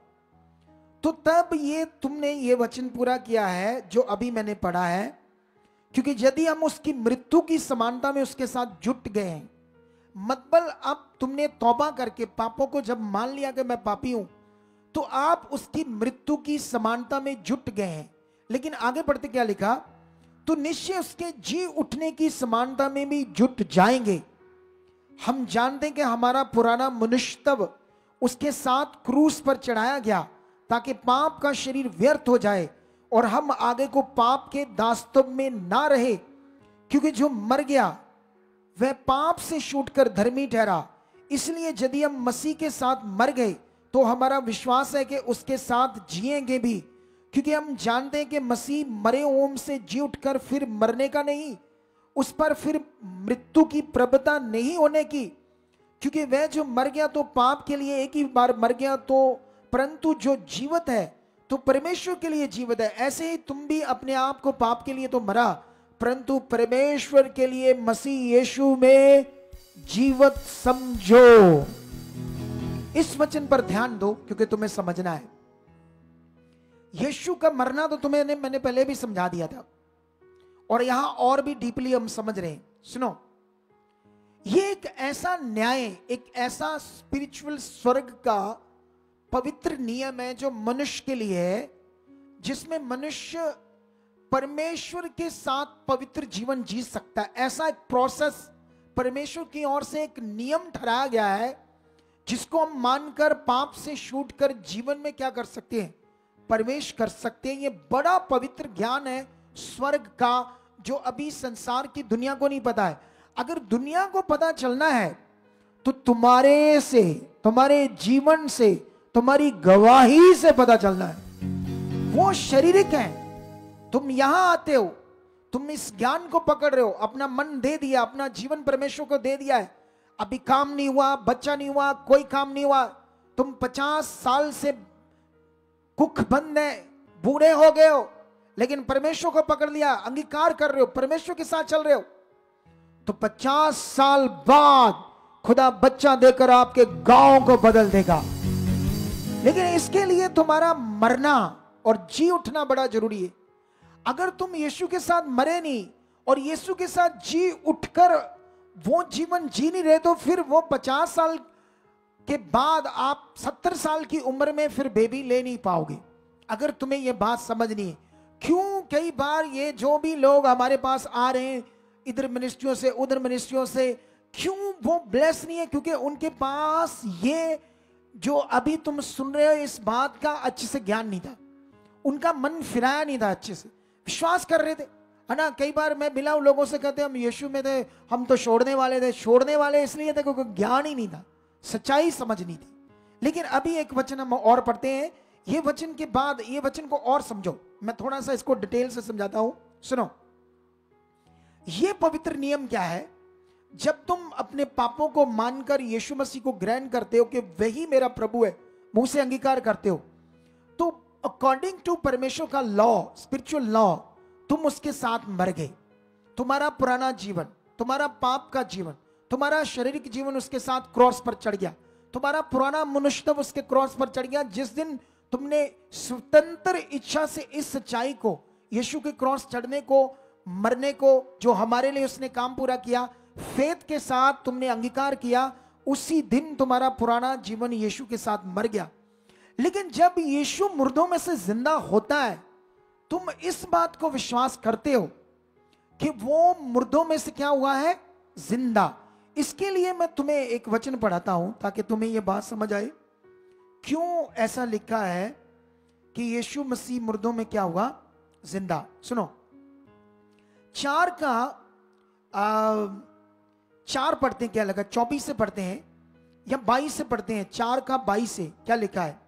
तो तब ये तुमने ये वचन पूरा किया है जो अभी मैंने पढ़ा है। क्योंकि यदि हम उसकी मृत्यु की समानता में उसके साथ जुट गए हैं, मतलब अब तुमने तौबा करके पापों को जब मान लिया कि मैं पापी हूं, तो आप उसकी मृत्यु की समानता में जुट गए हैं। लेकिन आगे बढ़ते क्या लिखा? तो निश्चय उसके जी उठने की समानता में भी जुट जाएंगे। हम जानते हैं कि हमारा पुराना मनुष्यत्व उसके साथ क्रूस पर चढ़ाया गया ताकि पाप का शरीर व्यर्थ हो जाए और हम आगे को पाप के दास्तव में ना रहे, क्योंकि जो मर गया वह पाप से छूटकर धर्मी ठहरा। इसलिए यदि हम मसीह के साथ मर गए तो हमारा विश्वास है कि उसके साथ जिएंगे भी, क्योंकि हम जानते हैं कि मसीह मरे ओम से जी उठकर फिर मरने का नहीं, उस पर फिर मृत्यु की प्रबलता नहीं होने की, क्योंकि वह जो मर गया तो पाप के लिए एक ही बार मर गया, तो परंतु जो जीवित है तो परमेश्वर के लिए जीवित है। ऐसे ही तुम भी अपने आप को पाप के लिए तो मरा, परंतु परमेश्वर के लिए मसीह यीशु में जीवित समझो। इस वचन पर ध्यान दो क्योंकि तुम्हें समझना है। यीशु का मरना तो तुम्हें मैंने पहले भी समझा दिया था, और यहां और भी डीपली हम समझ रहे हैं। सुनो, ये एक ऐसा न्याय, एक ऐसा स्पिरिचुअल स्वर्ग का पवित्र नियम है जो मनुष्य के लिए है, जिसमें मनुष्य परमेश्वर के साथ पवित्र जीवन जी सकता है। ऐसा एक प्रोसेस परमेश्वर की ओर से एक नियम ठहराया गया है, जिसको हम मानकर पाप से छूटकर जीवन में क्या कर सकते हैं? प्रवेश कर सकते हैं। ये बड़ा पवित्र ज्ञान है स्वर्ग का, जो अभी संसार की दुनिया को नहीं पता है। अगर दुनिया को पता चलना है तो तुम्हारे से, तुम्हारे जीवन से, तुम्हारी गवाही से पता चलना है। वो शारीरिक है। तुम यहां आते हो, तुम इस ज्ञान को पकड़ रहे हो, अपना मन दे दिया, अपना जीवन परमेश्वर को दे दिया है, अभी काम नहीं हुआ, बच्चा नहीं हुआ, कोई काम नहीं हुआ, तुम 50 साल से कुख बंद है, बूढ़े हो गए हो, लेकिन परमेश्वर को पकड़ लिया, अंगीकार कर रहे हो, परमेश्वर के साथ चल रहे हो, तो 50 साल बाद खुदा बच्चा देकर आपके गांव को बदल देगा। लेकिन इसके लिए तुम्हारा मरना और जी उठना बड़ा जरूरी है। अगर तुम यीशु के साथ मरे नहीं और यीशु के साथ जी उठकर वो जीवन जी नहीं रहे, तो फिर वो 50 साल के बाद आप 70 साल की उम्र में फिर बेबी ले नहीं पाओगे। अगर तुम्हें ये बात समझनी है, क्यों कई बार ये जो भी लोग हमारे पास आ रहे हैं इधर मिनिस्ट्रियों से उधर मिनिस्ट्रियों से, क्यों वो ब्लेस नहीं है? क्योंकि उनके पास ये जो अभी तुम सुन रहे हो इस बात का अच्छे से ज्ञान नहीं था, उनका मन फिराया नहीं था, अच्छे से विश्वास कर रहे थे, है ना। कई बार मैं मिला हूं लोगों से, कहते हम यीशु में थे, हम तो छोड़ने वाले थे। छोड़ने वाले इसलिए थे क्योंकि ज्ञान ही नहीं था, सच्चाई समझनी थी। लेकिन अभी एक वचन हम और पढ़ते हैं, ये वचन के बाद ये वचन को और समझो, मैं थोड़ा सा इसको डिटेल से समझाता हूं, सुनो। ये पवित्र नियम क्या है? जब तुम अपने पापों को मानकर यीशु मसीह को ग्रहण करते हो कि वही मेरा प्रभु है, मुंह से अंगीकार करते हो, तो अकॉर्डिंग टू परमेश्वर का लॉ, स्पिरिचुअल लॉ, तुम उसके साथ मर गए। तुम्हारा पुराना जीवन, तुम्हारा पाप का जीवन, तुम्हारा शारीरिक जीवन उसके साथ क्रॉस पर चढ़ गया। तुम्हारा पुराना मनुष्यत्व उसके क्रॉस पर चढ़ गया। जिस दिन तुमने स्वतंत्र इच्छा से इस सच्चाई को, यीशु के क्रॉस चढ़ने को, मरने को, जो हमारे लिए उसने काम पूरा किया, फेथ के साथ तुमने अंगीकार किया, उसी दिन तुम्हारा पुराना जीवन यीशु के साथ मर गया। लेकिन जब यीशु मुर्दों में से जिंदा होता है, तुम इस बात को विश्वास करते हो कि वो मुर्दों में से क्या हुआ है? जिंदा। इसके लिए मैं तुम्हें एक वचन पढ़ाता हूं ताकि तुम्हें यह बात समझ आए क्यों ऐसा लिखा है कि यीशु मसीह मुर्दों में क्या हुआ? जिंदा। सुनो, 4 पढ़ते हैं, क्या लगा? 24 से पढ़ते हैं या 22 से पढ़ते हैं? 4:22 से क्या लिखा है?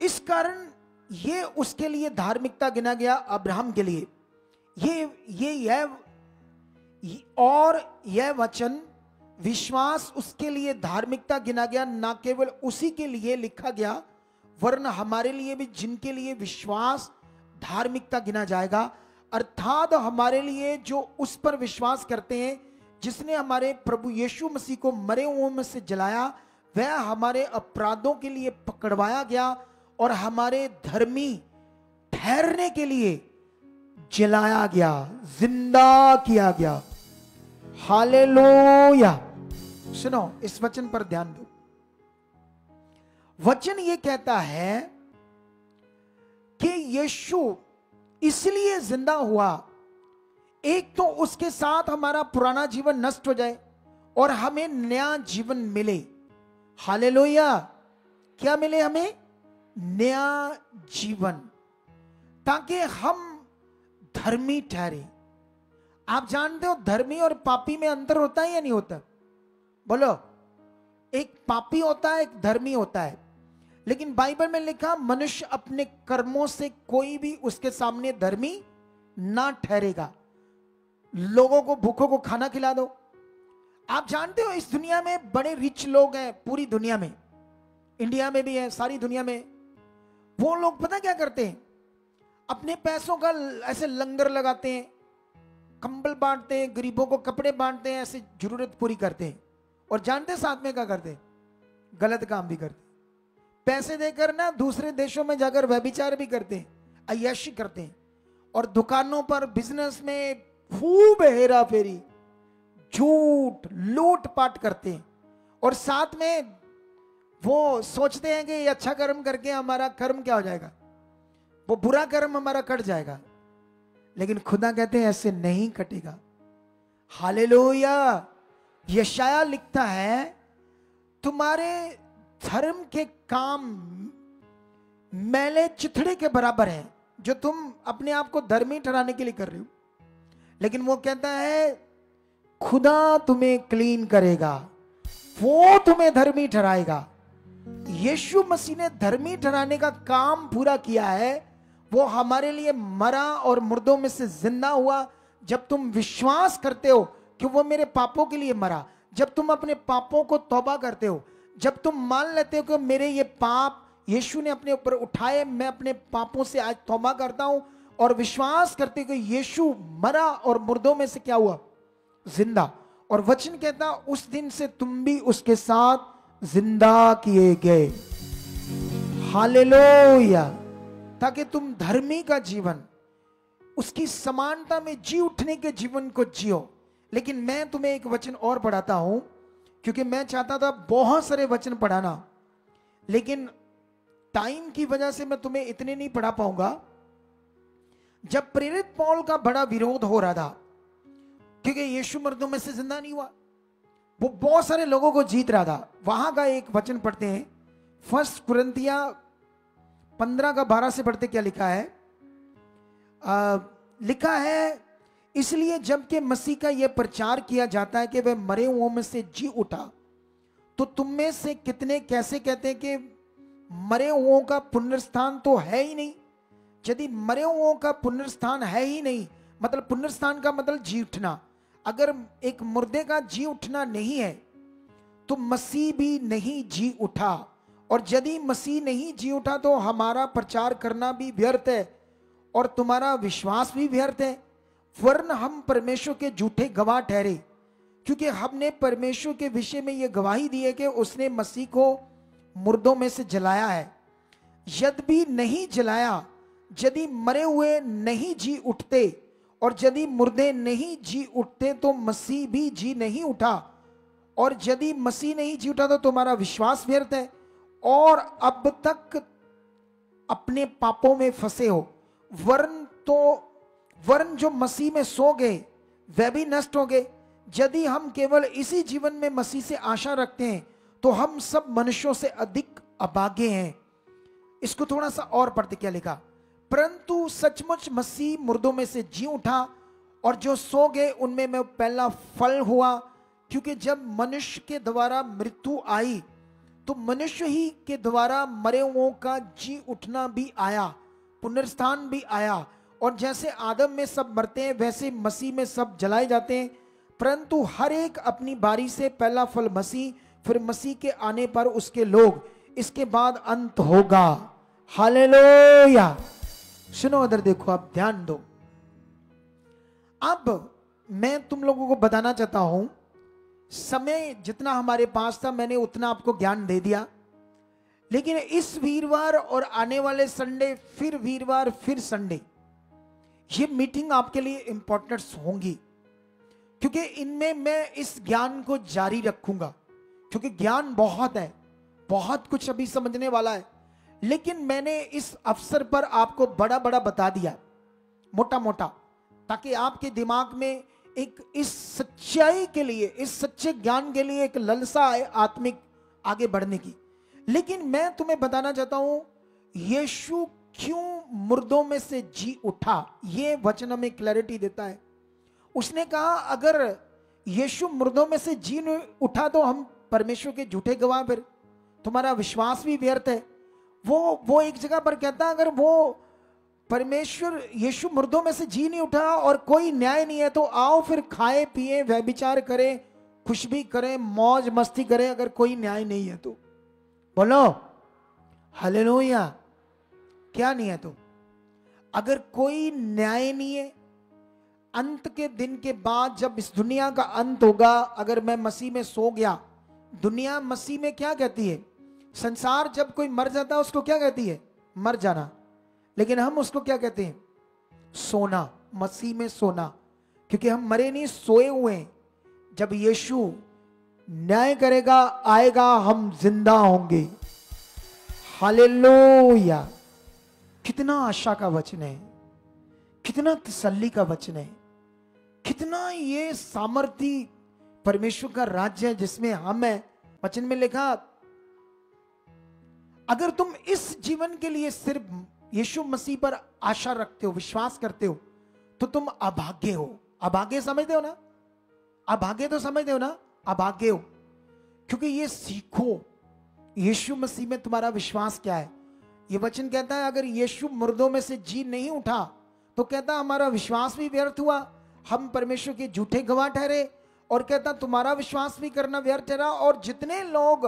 इस कारण ये उसके लिए धार्मिकता गिना गया, अब्राहम के लिए और यह वचन विश्वास उसके लिए धार्मिकता गिना गया, ना केवल उसी के लिए लिखा गया वरन हमारे लिए भी, जिनके लिए विश्वास धार्मिकता गिना जाएगा। अर्थात हमारे लिए जो उस पर विश्वास करते हैं जिसने हमारे प्रभु यीशु मसीह को मरे हुओं में से जलाया, वह हमारे अपराधों के लिए पकड़वाया गया और हमारे धर्मी ठहरने के लिए जलाया गया, जिंदा किया गया। हालेलुया। सुनो, इस वचन पर ध्यान दो। वचन ये कहता है कि यीशु इसलिए जिंदा हुआ, एक तो उसके साथ हमारा पुराना जीवन नष्ट हो जाए और हमें नया जीवन मिले। हालेलुया। क्या मिले हमें? नया जीवन, ताकि हम धर्मी ठहरे। आप जानते हो धर्मी और पापी में अंतर होता है या नहीं होता? बोलो। एक पापी होता है, एक धर्मी होता है। लेकिन बाइबल में लिखा, मनुष्य अपने कर्मों से कोई भी उसके सामने धर्मी ना ठहरेगा। लोगों को, भूखों को खाना खिला दो। आप जानते हो इस दुनिया में बड़े रिच लोग हैं, पूरी दुनिया में, इंडिया में भी है, सारी दुनिया में। वो लोग पता क्या करते हैं? अपने पैसों का ऐसे लंगर लगाते हैं, कंबल बांटते हैं, गरीबों को कपड़े बांटते हैं, ऐसे जरूरत पूरी करते हैं। और जानते हैं साथ में क्या करते हैं? गलत काम भी करते हैं। पैसे देकर ना दूसरे देशों में जाकर व्यभिचार भी करते हैं, अय्याशी करते हैं, और दुकानों पर, बिजनेस में खूब हेरा फेरी, झूठ, लूट पाट करते हैं। और साथ में वो सोचते हैं कि ये अच्छा कर्म करके हमारा कर्म क्या हो जाएगा, वो बुरा कर्म हमारा कट जाएगा। लेकिन खुदा कहते हैं ऐसे नहीं कटेगा। हालेलुया। यशाया लिखता है, तुम्हारे धर्म के काम मैले चिथड़े के बराबर है जो तुम अपने आप को धर्मी ठहराने के लिए कर रहे हो। लेकिन वो कहता है खुदा तुम्हें क्लीन करेगा, वो तुम्हें धर्मी ठहराएगा। यीशु मसीह ने धर्मी ठहराने का काम पूरा किया है। वो हमारे लिए मरा और मुर्दों में से जिंदा हुआ। जब तुम विश्वास करते हो कि वो मेरे पापों के लिए मरा, जब तुम अपने पापों को तौबा करते हो, जब तुम मान लेते हो कि मेरे ये पाप यीशु ने अपने ऊपर उठाए, मैं अपने पापों से आज तौबा करता हूं और विश्वास करते हो कि यीशु मरा और मुर्दों में से क्या हुआ, जिंदा। और वचन कहता उस दिन से तुम भी उसके साथ जिंदा किए गए। हालेलुया। ताकि तुम धर्मी का जीवन, उसकी समानता में जी उठने के जीवन को जियो। लेकिन मैं तुम्हें एक वचन और पढ़ाता हूं, क्योंकि मैं चाहता था बहुत सारे वचन पढ़ाना, लेकिन टाइम की वजह से मैं तुम्हें इतने नहीं पढ़ा पाऊंगा। जब प्रेरित पौल का बड़ा विरोध हो रहा था, क्योंकि यीशु मर्दों में से जिंदा नहीं हुआ, वो बहुत सारे लोगों को जीत रहा था। वहां का एक वचन पढ़ते हैं, 1 कुरिन्थिया 15:12 से पढ़ते। क्या लिखा है? लिखा है, इसलिए जबकि मसीह का यह प्रचार किया जाता है कि वह मरे हुओं में से जी उठा, तो तुम में से कितने कैसे कहते हैं कि मरे हुओं का पुनरुत्थान तो है ही नहीं। यदि मरे हुओं का पुनरुत्थान है ही नहीं, मतलब पुनरुत्थान का मतलब जी उठना। अगर एक मुर्दे का जी उठना नहीं है तो मसीह भी नहीं जी उठा, और यदि मसीह नहीं जी उठा तो हमारा प्रचार करना भी व्यर्थ है और तुम्हारा विश्वास भी व्यर्थ है। वरन हम परमेश्वर के झूठे गवाह ठहरे, क्योंकि हमने परमेश्वर के विषय में यह गवाही दी है कि उसने मसीह को मुर्दों में से जलाया है। यदि भी नहीं जलाया, यदि मरे हुए नहीं जी उठते और यदि मुर्दे नहीं जी उठते तो मसीह भी जी नहीं उठा, और यदि मसीह नहीं जी उठा तो तुम्हारा विश्वास व्यर्थ है और अब तक अपने पापों में फंसे हो। वरन जो मसीह में सो गए वे भी नष्ट हो गए। यदि हम केवल इसी जीवन में मसीह से आशा रखते हैं तो हम सब मनुष्यों से अधिक अभागे हैं। इसको थोड़ा सा और पढ़ते। क्या लिखा? परंतु सचमुच मसीह मुर्दों में से जी उठा और जो सो गए उनमें मैं पहला फल हुआ। क्योंकि जब मनुष्य के द्वारा मृत्यु आई तो मनुष्य ही के द्वारा मरे हुओं का जी उठना भी आया, पुनरुत्थान भी आया। और जैसे आदम में सब मरते हैं वैसे मसीह में सब जलाए जाते हैं। परंतु हर एक अपनी बारी से, पहला फल मसीह, फिर मसीह के आने पर उसके लोग, इसके बाद अंत होगा। हालेलुया। सुनो, उधर देखो, आप ध्यान दो। अब मैं तुम लोगों को बताना चाहता हूं, समय जितना हमारे पास था मैंने उतना आपको ज्ञान दे दिया, लेकिन इस वीरवार और आने वाले संडे, फिर वीरवार, फिर संडे, ये मीटिंग आपके लिए इंपॉर्टेंट होंगी, क्योंकि इनमें मैं इस ज्ञान को जारी रखूंगा। क्योंकि ज्ञान बहुत है, बहुत कुछ अभी समझने वाला है, लेकिन मैंने इस अवसर पर आपको बड़ा बड़ा बता दिया, मोटा मोटा, ताकि आपके दिमाग में एक इस सच्चाई के लिए, इस सच्चे ज्ञान के लिए एक ललसा है आत्मिक आगे बढ़ने की। लेकिन मैं तुम्हें बताना चाहता हूं यीशु क्यों मुर्दों में से जी उठा। यह वचन हमें क्लैरिटी देता है। उसने कहा अगर यीशु मुर्दों में से जी उठा तो हम परमेश्वर के झूठे गवाह, फिर तुम्हारा विश्वास भी व्यर्थ है। वो एक जगह पर कहता अगर वो परमेश्वर यीशु मुर्दों में से जी नहीं उठा और कोई न्याय नहीं है तो आओ फिर खाए पिए, व्यभिचार करें, खुश भी करें, मौज मस्ती करें, अगर कोई न्याय नहीं है तो। बोलो हालेलुया। क्या नहीं है तो? अगर कोई न्याय नहीं है, अंत के दिन के बाद जब इस दुनिया का अंत होगा, अगर मैं मसीह में सो गया, दुनिया मसीह में क्या कहती है? संसार जब कोई मर जाता है उसको क्या कहती है? मर जाना। लेकिन हम उसको क्या कहते हैं? सोना। मसीह में सोना, क्योंकि हम मरे नहीं, सोए हुए हैं। जब यीशु न्याय करेगा, आएगा, हम जिंदा होंगे। हालेलुया। कितना आशा का वचन है, कितना तसल्ली का वचन है, कितना ये सामर्थी परमेश्वर का राज्य है जिसमें हम हैं। वचन में लिखा अगर तुम इस जीवन के लिए सिर्फ यीशु मसीह पर आशा रखते हो, विश्वास करते हो, तो तुम अभाग्य हो। अभाग्य समझते हो ना? अभाग्य तो समझते हो ना? अभाग्य हो, क्योंकि ये सीखो यीशु मसीह में तुम्हारा विश्वास क्या है। ये वचन कहता है अगर यीशु मुर्दों में से जी नहीं उठा तो कहता हमारा विश्वास भी व्यर्थ हुआ, हम परमेश्वर के झूठे गवाह ठहरे, और कहता तुम्हारा विश्वास भी करना व्यर्थ ठहरा। और जितने लोग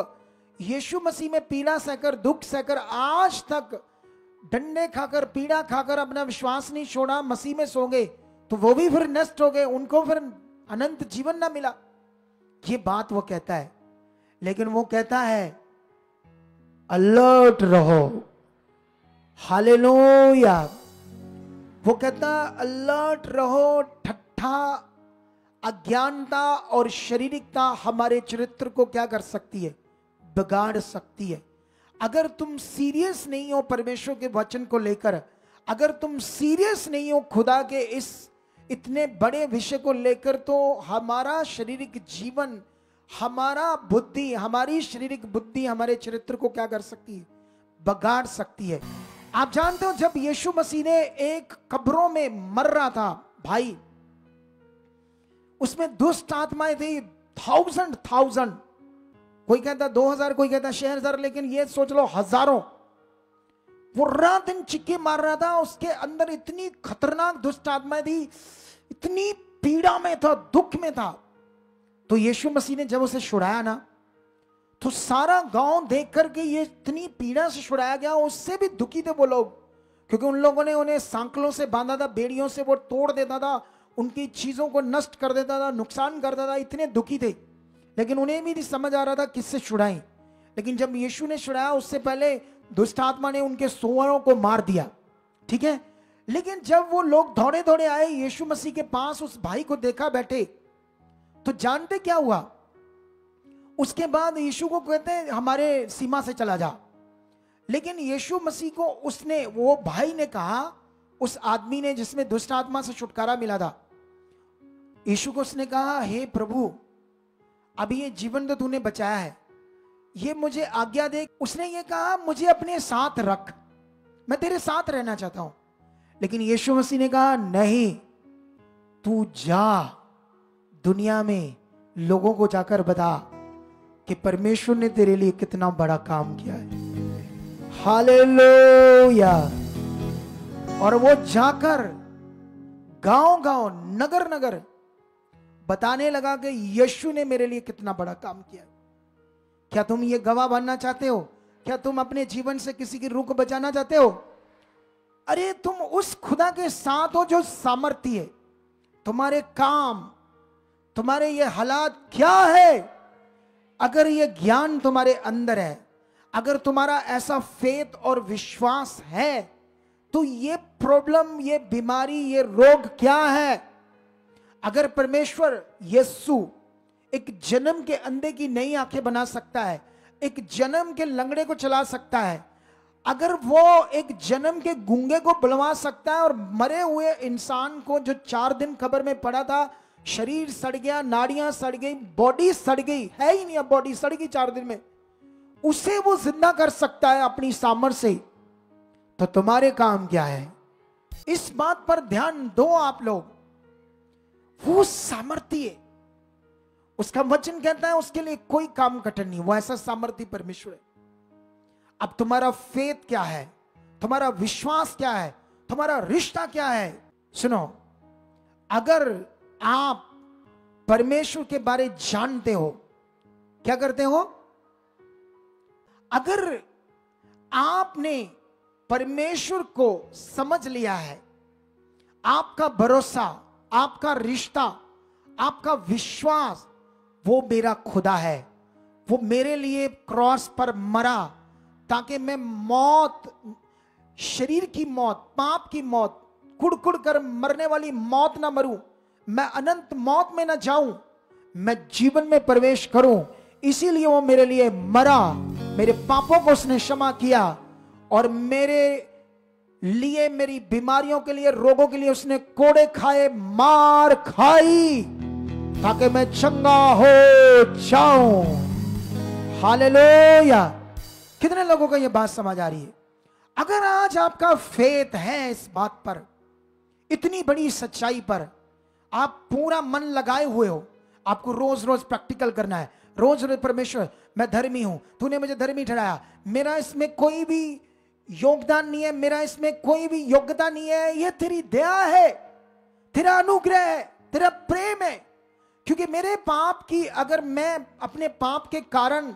यीशु मसीह में पीड़ा सहकर, दुख सहकर, आज तक डंडे खाकर, पीड़ा खाकर अपना विश्वास नहीं छोड़ा, मसीह में सो गए, तो वो भी फिर नष्ट हो गए, उनको फिर अनंत जीवन ना मिला। ये बात वो कहता है। लेकिन वो कहता है अलर्ट रहो। हालेलुया। वो कहता अलर्ट रहो। ठट्ठा, अज्ञानता और शारीरिकता हमारे चरित्र को क्या कर सकती है? बिगाड़ सकती है। अगर तुम सीरियस नहीं हो परमेश्वर के वचन को लेकर, अगर तुम सीरियस नहीं हो खुदा के इस इतने बड़े विषय को लेकर, तो हमारा शारीरिक जीवन, हमारा बुद्धि, हमारी शारीरिक बुद्धि हमारे चरित्र को क्या कर सकती है? बिगाड़ सकती है। आप जानते हो जब यीशु मसीह ने एक कब्रों में मर रहा था भाई, उसमें दुष्ट आत्माएं थी, थाउजेंड, कोई कहता 2000, कोई कहता 6000, लेकिन ये सोच लो हजारों। वो रात दिन चिक्के मार रहा था, उसके अंदर इतनी खतरनाक दुष्ट आत्माएं थी, इतनी पीड़ा में था, दुख में था। तो यीशु मसीह ने जब उसे छुड़ाया ना, तो सारा गांव देख करके ये इतनी पीड़ा से छुड़ाया गया, उससे भी दुखी थे वो लोग, क्योंकि उन लोगों ने उन्हें सांकलों से बांधा था, बेड़ियों से वो तोड़ देता था, उनकी चीजों को नष्ट कर देता था, नुकसान करता था, इतने दुखी थे। लेकिन उन्हें भी नहीं समझ आ रहा था किससे छुड़ाएं। लेकिन जब यीशु ने छुड़ाया, उससे पहले दुष्ट आत्मा ने उनके सोवरों को मार दिया, ठीक है। लेकिन जब वो लोग दौड़े दौड़े आए यीशु मसीह के पास, उस भाई को देखा बैठे, तो जानते क्या हुआ? उसके बाद यीशु को कहते हैं हमारे सीमा से चला जा। लेकिन यीशु मसीह को उसने, वो भाई ने कहा, उस आदमी ने जिसमें दुष्ट आत्मा से छुटकारा मिला था, यीशु को उसने कहा हे प्रभु, अभी ये जीवन तो तूने बचाया है, ये मुझे आज्ञा दे। उसने ये कहा मुझे अपने साथ रख, मैं तेरे साथ रहना चाहता हूं। लेकिन यीशु मसीह ने कहा नहीं, तू जा, दुनिया में लोगों को जाकर बता कि परमेश्वर ने तेरे लिए कितना बड़ा काम किया है। हालेलुया। और वो जाकर गांव गांव, नगर नगर बताने लगा कि यीशु ने मेरे लिए कितना बड़ा काम किया। क्या तुम ये गवाह बनना चाहते हो? क्या तुम अपने जीवन से किसी की रूह को बचाना चाहते हो? अरे तुम उस खुदा के साथ हो जो सामर्थ्य है। तुम्हारे काम, तुम्हारे ये हालात क्या है, अगर ये ज्ञान तुम्हारे अंदर है, अगर तुम्हारा ऐसा फेथ और विश्वास है, तो ये प्रॉब्लम, ये बीमारी, ये रोग क्या है? अगर परमेश्वर यीशु एक जन्म के अंधे की नई आंखें बना सकता है, एक जन्म के लंगड़े को चला सकता है, अगर वो एक जन्म के गूंगे को बुलवा सकता है, और मरे हुए इंसान को जो 4 दिन कब्र में पड़ा था, शरीर सड़ गया, नाड़ियां सड़ गई, बॉडी सड़ गई, है ही नहीं अब बॉडी, सड़ गई 4 दिन में, उसे वो जिंदा कर सकता है अपनी सामर्थ्य से, तो तुम्हारे काम क्या है? इस बात पर ध्यान दो आप लोग। वो सामर्थ्य, उसका वचन कहता है उसके लिए कोई काम कठिन नहीं, वो ऐसा सामर्थ्य परमेश्वर है। अब तुम्हारा फेथ क्या है? तुम्हारा विश्वास क्या है? तुम्हारा रिश्ता क्या है? सुनो, अगर आप परमेश्वर के बारे जानते हो, क्या करते हो? अगर आपने परमेश्वर को समझ लिया है, आपका भरोसा, आपका रिश्ता, आपका विश्वास, वो मेरा खुदा है, वो मेरे लिए क्रॉस पर मरा ताकि मैं मौत, शरीर की मौत, पाप की मौत, कुड़ कर मरने वाली मौत ना मरूं, मैं अनंत मौत में ना जाऊं, मैं जीवन में प्रवेश करूं। इसीलिए वो मेरे लिए मरा, मेरे पापों को उसने क्षमा किया, और मेरे लिए, मेरी बीमारियों के लिए, रोगों के लिए उसने कोड़े खाए, मार खाई, ताकि मैं चंगा हो जाऊं। हालेलुया। कितने लोगों को यह बात समझ आ रही है? अगर आज आपका फेथ है इस बात पर, इतनी बड़ी सच्चाई पर, आप पूरा मन लगाए हुए हो, आपको रोज रोज प्रैक्टिकल करना है, रोज रोज परमेश्वर मैं धर्मी हूं, तूने मुझे धर्मी ठहराया, मेरा इसमें कोई भी योगदान नहीं है, मेरा इसमें कोई भी योग्यता नहीं है, यह तेरी दया है, तेरा अनुग्रह है, तेरा प्रेम है। क्योंकि मेरे पाप की, अगर मैं अपने पाप के कारण,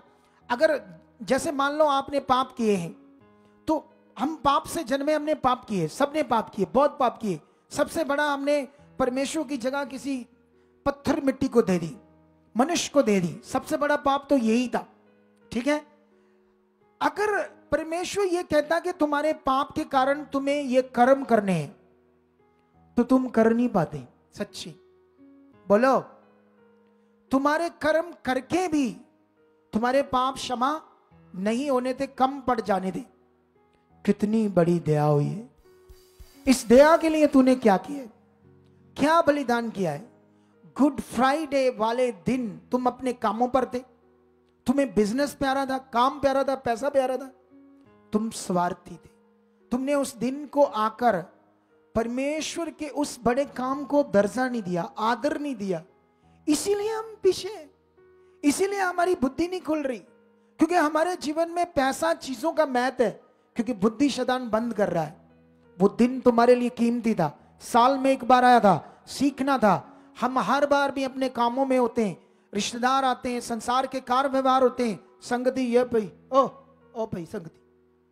अगर जैसे मान लो आपने पाप किए हैं, तो हम पाप से जन्मे, हमने पाप किए, सबने पाप किए, बहुत पाप किए। सबसे बड़ा हमने परमेश्वर की जगह किसी पत्थर मिट्टी को दे दी, मनुष्य को दे दी। सबसे बड़ा पाप तो यही था, ठीक है। अगर परमेश्वर ये कहता कि तुम्हारे पाप के कारण तुम्हें ये कर्म करने हैं, तो तुम कर नहीं पाते। सच्ची बोलो, तुम्हारे कर्म करके भी तुम्हारे पाप क्षमा नहीं होने थे, कम पड़ जाने दे। कितनी बड़ी दया हुई है। इस दया के लिए तूने क्या किया, क्या बलिदान किया है। गुड फ्राइडे वाले दिन तुम अपने कामों पर थे, तुम्हें बिजनेस प्यारा था, काम प्यारा था, पैसा प्यारा था, तुम स्वार्थी थे। तुमने उस दिन को आकर परमेश्वर के उस बड़े काम को दर्जा नहीं दिया, आदर नहीं दिया। इसीलिए हम पीछे, इसीलिए हमारी बुद्धि नहीं खुल रही, क्योंकि हमारे जीवन में पैसा चीजों का महत्व है, क्योंकि बुद्धि शैतान बंद कर रहा है। वो दिन तुम्हारे लिए कीमती था, साल में एक बार आया था, सीखना था। हम हर बार भी अपने कामों में होते हैं, रिश्तेदार आते हैं, संसार के कार्य व्यवहार होते हैं, संगति ये भाई, ओ भाई संगति,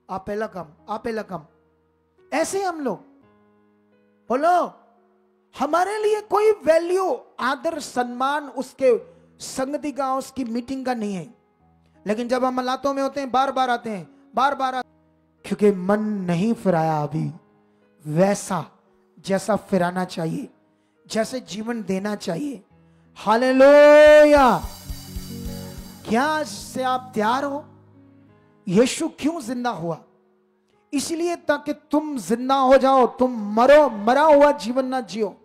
आप पहला काम, आप पहला काम, ऐसे हम लोग। बोलो, हमारे लिए कोई वैल्यू, आदर, सम्मान उसके संगति का, उसकी मीटिंग का नहीं है। लेकिन जब हम हालातों में होते हैं, बार बार आते हैं, बार बार आते, क्योंकि मन नहीं फिराया अभी वैसा जैसा फिराना चाहिए, जैसे जीवन देना चाहिए। हालेलुया। क्या इससे आप तैयार हो? यीशु क्यों जिंदा हुआ? इसलिए ताकि तुम जिंदा हो जाओ, तुम मरो, मरा हुआ जीवन ना जियो।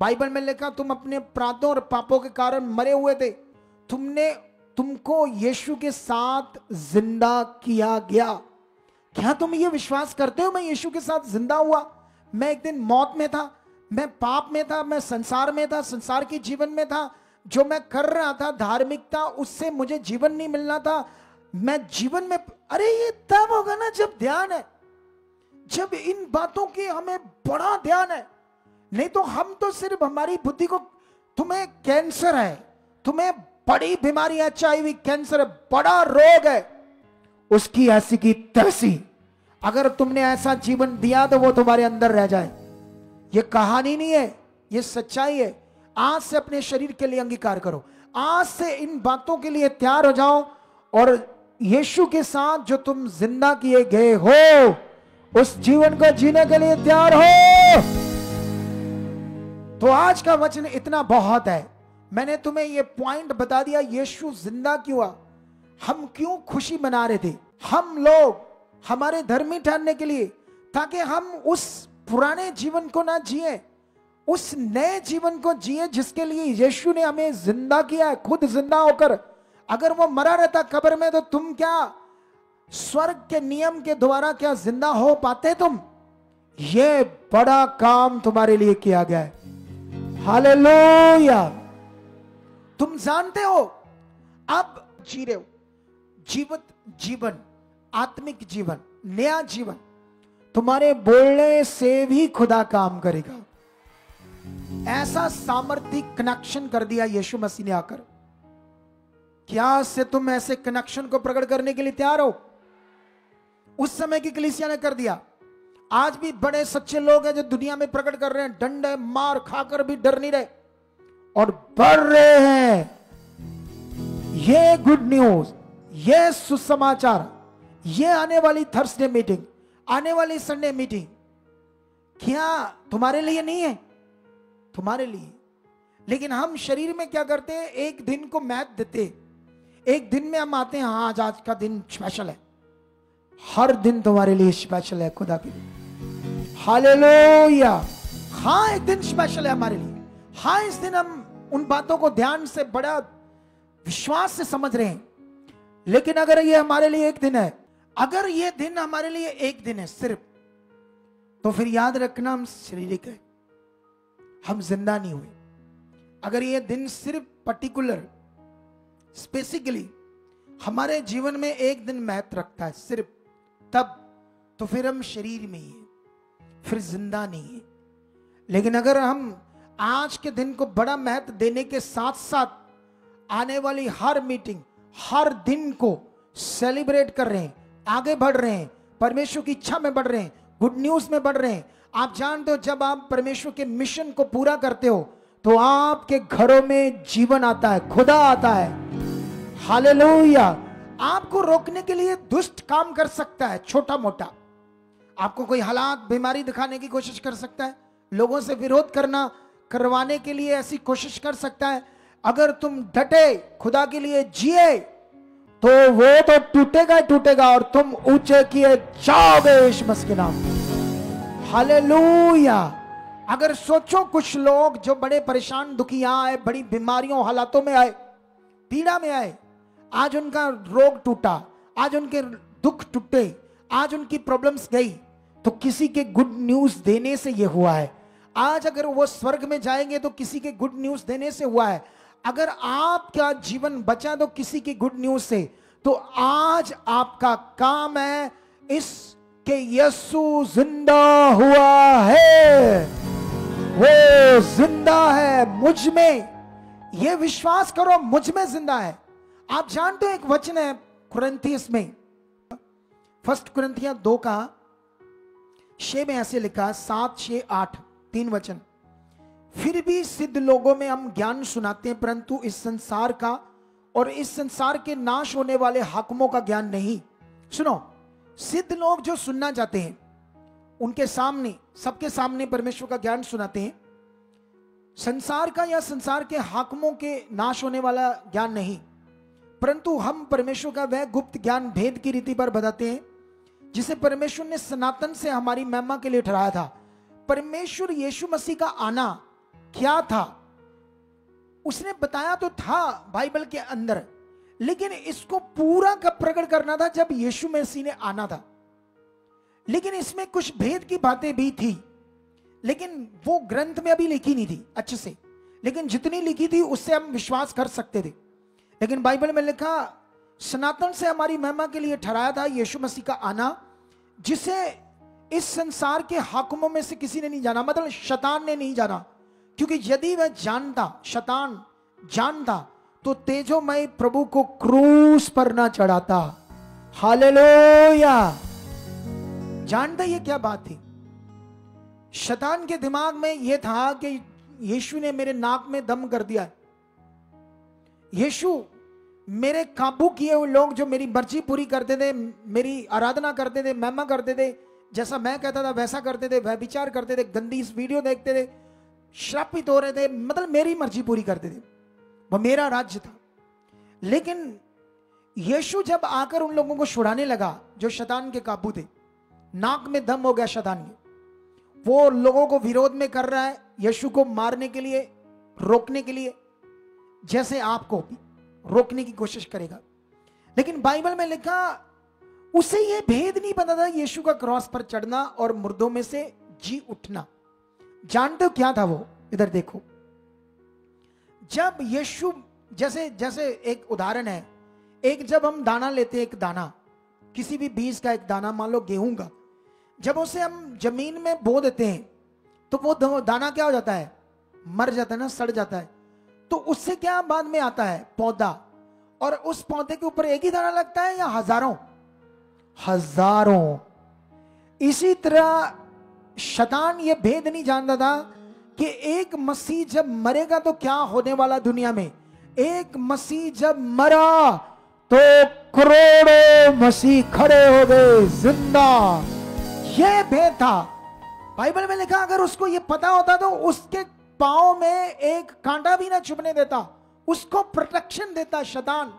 बाइबल में लिखा, तुम अपने अपराधों और पापों के कारण मरे हुए थे, तुमको यीशु के साथ जिंदा किया गया। क्या तुम ये विश्वास करते हो, मैं यीशु के साथ जिंदा हुआ? मैं एक दिन मौत में था, मैं पाप में था, मैं संसार में था, संसार के जीवन में था, जो मैं कर रहा था धार्मिकता, उससे मुझे जीवन नहीं मिलना था। मैं जीवन में, अरे ये तब होगा ना जब ध्यान है, जब इन बातों की हमें बड़ा ध्यान है। नहीं तो हम तो सिर्फ हमारी बुद्धि को, तुम्हें कैंसर है, तुम्हें बड़ी बीमारी, HIV कैंसर है, बड़ा रोग है, उसकी ऐसी की तैसी, अगर तुमने ऐसा जीवन दिया तो वो तुम्हारे अंदर रह जाए। ये कहानी नहीं है, ये सच्चाई है। आज से अपने शरीर के लिए अंगीकार करो, आज से इन बातों के लिए तैयार हो जाओ, और यीशु के साथ जो तुम जिंदा किए गए हो, उस जीवन को जीने के लिए तैयार हो। तो आज का वचन इतना बहुत है। मैंने तुम्हें ये पॉइंट बता दिया, यीशु जिंदा क्यों हुआ, हम क्यों खुशी मना रहे थे। हम लोग हमारे धर्मी ठहरने के लिए, ताकि हम उस पुराने जीवन को ना जिए, उस नए जीवन को जिए जिसके लिए यीशु ने हमें जिंदा किया है, खुद जिंदा होकर। अगर वो मरा रहता कब्र में, तो तुम क्या स्वर्ग के नियम के द्वारा क्या जिंदा हो पाते तुम? ये बड़ा काम तुम्हारे लिए किया गया है। हालेलुया। तुम जानते हो, अब जी रहे हो जीवित जीवन, आत्मिक जीवन, नया जीवन। तुम्हारे बोलने से भी खुदा काम करेगा। ऐसा सामर्थ्य कनेक्शन कर दिया यीशु मसीह ने आकर। क्या से तुम ऐसे कनेक्शन को प्रकट करने के लिए तैयार हो? उस समय की कलीसिया ने कर दिया। आज भी बड़े सच्चे लोग हैं जो दुनिया में प्रकट कर रहे हैं, डंडे मार खाकर भी डर नहीं रहे और बढ़ रहे हैं। ये गुड न्यूज, ये सुसमाचार, ये आने वाली थर्सडे मीटिंग, आने वाली संडे मीटिंग, क्या तुम्हारे लिए नहीं है? तुम्हारे लिए। लेकिन हम शरीर में क्या करते हैं, एक दिन को महत्व देते, एक दिन में हम आते हैं, हाँ आज का दिन स्पेशल है। हर दिन तुम्हारे लिए स्पेशल है खुदा के लिए। हालेलुया। हाँ एक दिन स्पेशल है हमारे लिए। हाँ इस दिन हम उन बातों को ध्यान से, बड़ा विश्वास से समझ रहे हैं। लेकिन अगर ये हमारे लिए एक दिन है, अगर ये दिन हमारे लिए एक दिन है सिर्फ, तो फिर याद रखना हम शारीरिक है, हम जिंदा नहीं हुए। अगर ये दिन सिर्फ पर्टिकुलर स्पेसिकली हमारे जीवन में एक दिन महत्व रखता है सिर्फ तब, तो फिर हम शरीर में ही है, फिर जिंदा नहीं है। लेकिन अगर हम आज के दिन को बड़ा महत्व देने के साथ साथ आने वाली हर मीटिंग, हर दिन को सेलिब्रेट कर रहे हैं, आगे बढ़ रहे हैं, परमेश्वर की इच्छा में बढ़ रहे हैं, गुड न्यूज में बढ़ रहे हैं। आप जानते हो जब आप परमेश्वर के मिशन को पूरा करते हो तो आपके घरों में जीवन आता है, खुदा आता है। हालेलुया। आपको रोकने के लिए दुष्ट काम कर सकता है, छोटा मोटा, आपको कोई हालात बीमारी दिखाने की कोशिश कर सकता है, लोगों से विरोध करवाने के लिए ऐसी कोशिश कर सकता है। अगर तुम डटे खुदा के लिए जिए तो वो तो टूटेगा ही टूटेगा और तुम ऊंचे किए जाओगे यीशु मसीह के नाम। हालेलुया। अगर सोचो कुछ लोग जो बड़े परेशान दुखी आए, बड़ी बीमारियों हालातों में आए, पीड़ा में आए, आज उनका रोग टूटा, आज उनके दुख टूटे, आज उनकी प्रॉब्लम्स गई, तो किसी के गुड न्यूज देने से ये हुआ है। आज अगर वो स्वर्ग में जाएंगे तो किसी के गुड न्यूज देने से हुआ है। अगर आपका जीवन बचा तो किसी की गुड न्यूज से। तो आज आपका काम है इसके यीशु जिंदा हुआ है, वो जिंदा है मुझ में, ये विश्वास करो मुझ में जिंदा है। आप जानते हो एक वचन है कुरिन्थियस में, 1 कुरिन्थियां 2 का 6 में ऐसे लिखा, 7, 6, 8 3 वचन। फिर भी सिद्ध लोगों में हम ज्ञान सुनाते हैं, परंतु इस संसार का और इस संसार के नाश होने वाले हाकिमों का ज्ञान नहीं। सुनो, सिद्ध लोग जो सुनना चाहते हैं उनके सामने, सबके सामने परमेश्वर का ज्ञान सुनाते हैं। संसार का या संसार के हाकिमों के नाश होने वाला ज्ञान नहीं, परंतु हम परमेश्वर का वह गुप्त ज्ञान भेद की रीति पर बताते हैं जिसे परमेश्वर ने सनातन से हमारी महिमा के लिए ठहराया था। परमेश्वर यीशु मसीह का आना क्या था उसने बताया तो था बाइबल के अंदर, लेकिन इसको पूरा कब प्रकट करना था, जब यीशु मसीह ने आना था। लेकिन इसमें कुछ भेद की बातें भी थी, लेकिन वो ग्रंथ में अभी लिखी नहीं थी अच्छे से, लेकिन जितनी लिखी थी उससे हम विश्वास कर सकते थे। लेकिन बाइबल में लिखा सनातन से हमारी महिमा के लिए ठहराया था यीशु मसीह का आना, जिसे इस संसार के हाकिमों में से किसी ने नहीं जाना, मतलब शैतान ने नहीं जाना। क्योंकि यदि वह जानता, शैतान जानता, तो तेजोमय प्रभु को क्रूस पर ना चढ़ाता। हालेलुया। जानता ये क्या बात थी? शैतान के दिमाग में यह था कि यीशु ने मेरे नाक में दम कर दिया, यीशु मेरे काबू किए हुए लोग जो मेरी मर्जी पूरी करते थे, मेरी आराधना करते थे, महिमा करते थे, जैसा मैं कहता था वैसा करते थे, वह विचार करते थे, गंदी वीडियो देखते थे, श्रापित हो रहे थे, मतलब मेरी मर्जी पूरी करते थे, वह मेरा राज्य था। लेकिन यीशु जब आकर उन लोगों को छुड़ाने लगा जो शैतान के काबू थे, नाक में दम हो गया शैतान के, वो लोगों को विरोध में कर रहा है यीशु को मारने के लिए, रोकने के लिए, जैसे आपको भी रोकने की कोशिश करेगा। लेकिन बाइबल में लिखा उसे यह भेद नहीं पता था यीशु का क्रॉस पर चढ़ना और मुर्दों में से जी उठना। जानते हो क्या था वो? इधर देखो, जब यीशु, जैसे एक उदाहरण है, एक जब हम दाना लेते हैं, एक दाना, किसी भी बीज का एक दाना, मान लो गेहूं का, जब उसे हम जमीन में बो देते हैं तो वो दाना क्या हो जाता है? मर जाता है ना, सड़ जाता है। तो उससे क्या बाद में आता है? पौधा। और उस पौधे के ऊपर एक ही दाना लगता है या हजारों? हजारों। इसी तरह शैतान ये भेद नहीं जानता था कि एक मसीह जब मरेगा तो क्या होने वाला दुनिया में। एक मसीह जब मरा तो करोड़ों मसीह खड़े हो गए जिंदा। यह भेद था। बाइबल में लिखा अगर उसको यह पता होता तो उसके पांव में एक कांटा भी ना चुभने देता, उसको प्रोटेक्शन देता शैतान।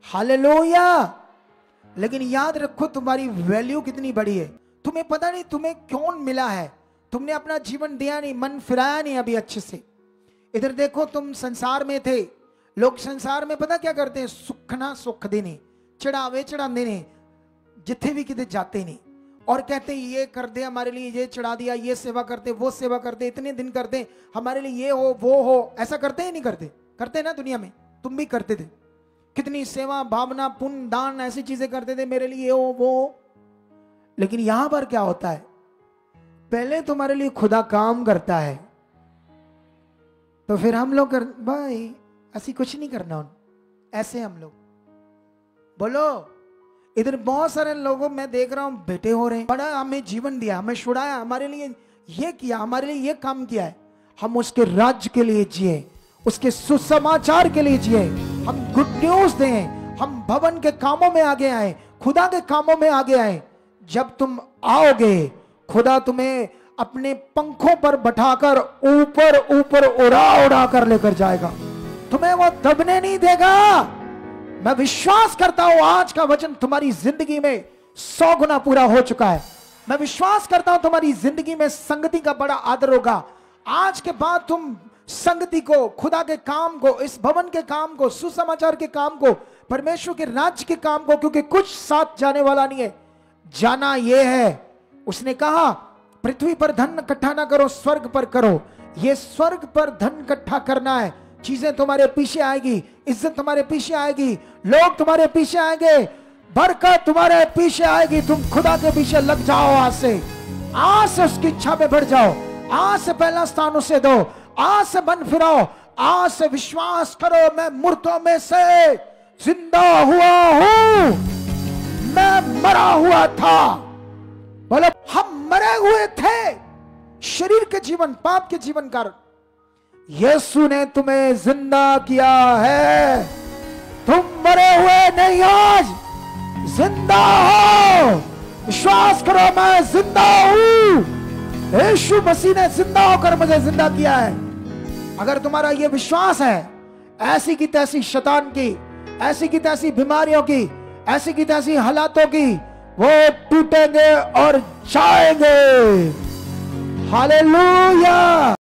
हालेलुया। लेकिन याद रखो तुम्हारी वैल्यू कितनी बड़ी है। तुम्हें पता नहीं तुम्हें कौन मिला है, तुमने अपना जीवन दिया नहीं, मन फिराया नहीं अभी अच्छे से। इधर देखो, तुम संसार में थे, लोग संसार में पता क्या करते हैं? सुखना सुख देने, चढ़ावे चढ़ाने, जिथे भी किते जाते नहीं और कहते ये कर दे हमारे लिए, ये चढ़ा दिया, ये सेवा करते, वो सेवा करते, इतने दिन करते हमारे लिए, ये हो वो हो, ऐसा करते ही नहीं करते? करते ना दुनिया में, तुम भी करते थे। कितनी सेवा भावना पुण्य दान ऐसी चीजें करते थे, मेरे लिए ये हो वो हो। लेकिन यहां पर क्या होता है, पहले तुम्हारे लिए खुदा काम करता है तो फिर हम लोग भाई ऐसी कुछ नहीं करना ऐसे हम लोग बोलो। इधर बहुत सारे लोगों मैं देख रहा हूं बेटे हो रहे हैं, बड़ा हमें जीवन दिया, हमें छुड़ाया, हमारे लिए ये किया, हमारे लिए ये काम किया है, हम उसके राज्य के लिए जिए, उसके सुसमाचार के लिए जिए, हम गुड न्यूज दें, हम भवन के कामों में आगे आए, खुदा के कामों में आगे आए। जब तुम आओगे खुदा तुम्हें अपने पंखों पर बैठाकर ऊपर ऊपर उड़ा उड़ा कर लेकर जाएगा, तुम्हें वो दबने नहीं देगा। मैं विश्वास करता हूं आज का वचन तुम्हारी जिंदगी में 100 गुना पूरा हो चुका है। मैं विश्वास करता हूं तुम्हारी जिंदगी में संगति का बड़ा आदर होगा। आज के बाद तुम संगति को, खुदा के काम को, इस भवन के काम को, सुसमाचार के काम को, परमेश्वर के राज्य के काम को, क्योंकि कुछ साथ जाने वाला नहीं है, जाना यह है। उसने कहा पृथ्वी पर धन इकट्ठा ना करो, स्वर्ग पर करो। ये स्वर्ग पर धन इकट्ठा करना है, चीजें तुम्हारे पीछे आएगी, इज्जत तुम्हारे पीछे आएगी, लोग तुम्हारे पीछे आएंगे, बरकत तुम्हारे पीछे आएगी। तुम खुदा के पीछे लग जाओ, आज से उसकी इच्छा पे बढ़ जाओ, आज से पहला स्थान उसे दो, आज से मन फिराओ, आज से विश्वास करो मैं मुर्दों में से जिंदा हुआ हूं, मैं मरा हुआ था। बोलो हम मरे हुए थे शरीर के जीवन, पाप के जीवन कारण, यीशु ने तुम्हें जिंदा किया है। तुम मरे हुए नहीं, आज जिंदा हो। विश्वास करो मैं जिंदा हूं, यीशु मसीह ने जिंदा होकर मुझे जिंदा किया है। अगर तुम्हारा यह विश्वास है, ऐसी की तैसी शैतान की, ऐसी की तैसी बीमारियों की, ऐसी की तैसी हालातों की, वो टूटेंगे और जाएंगे। हालेलुया।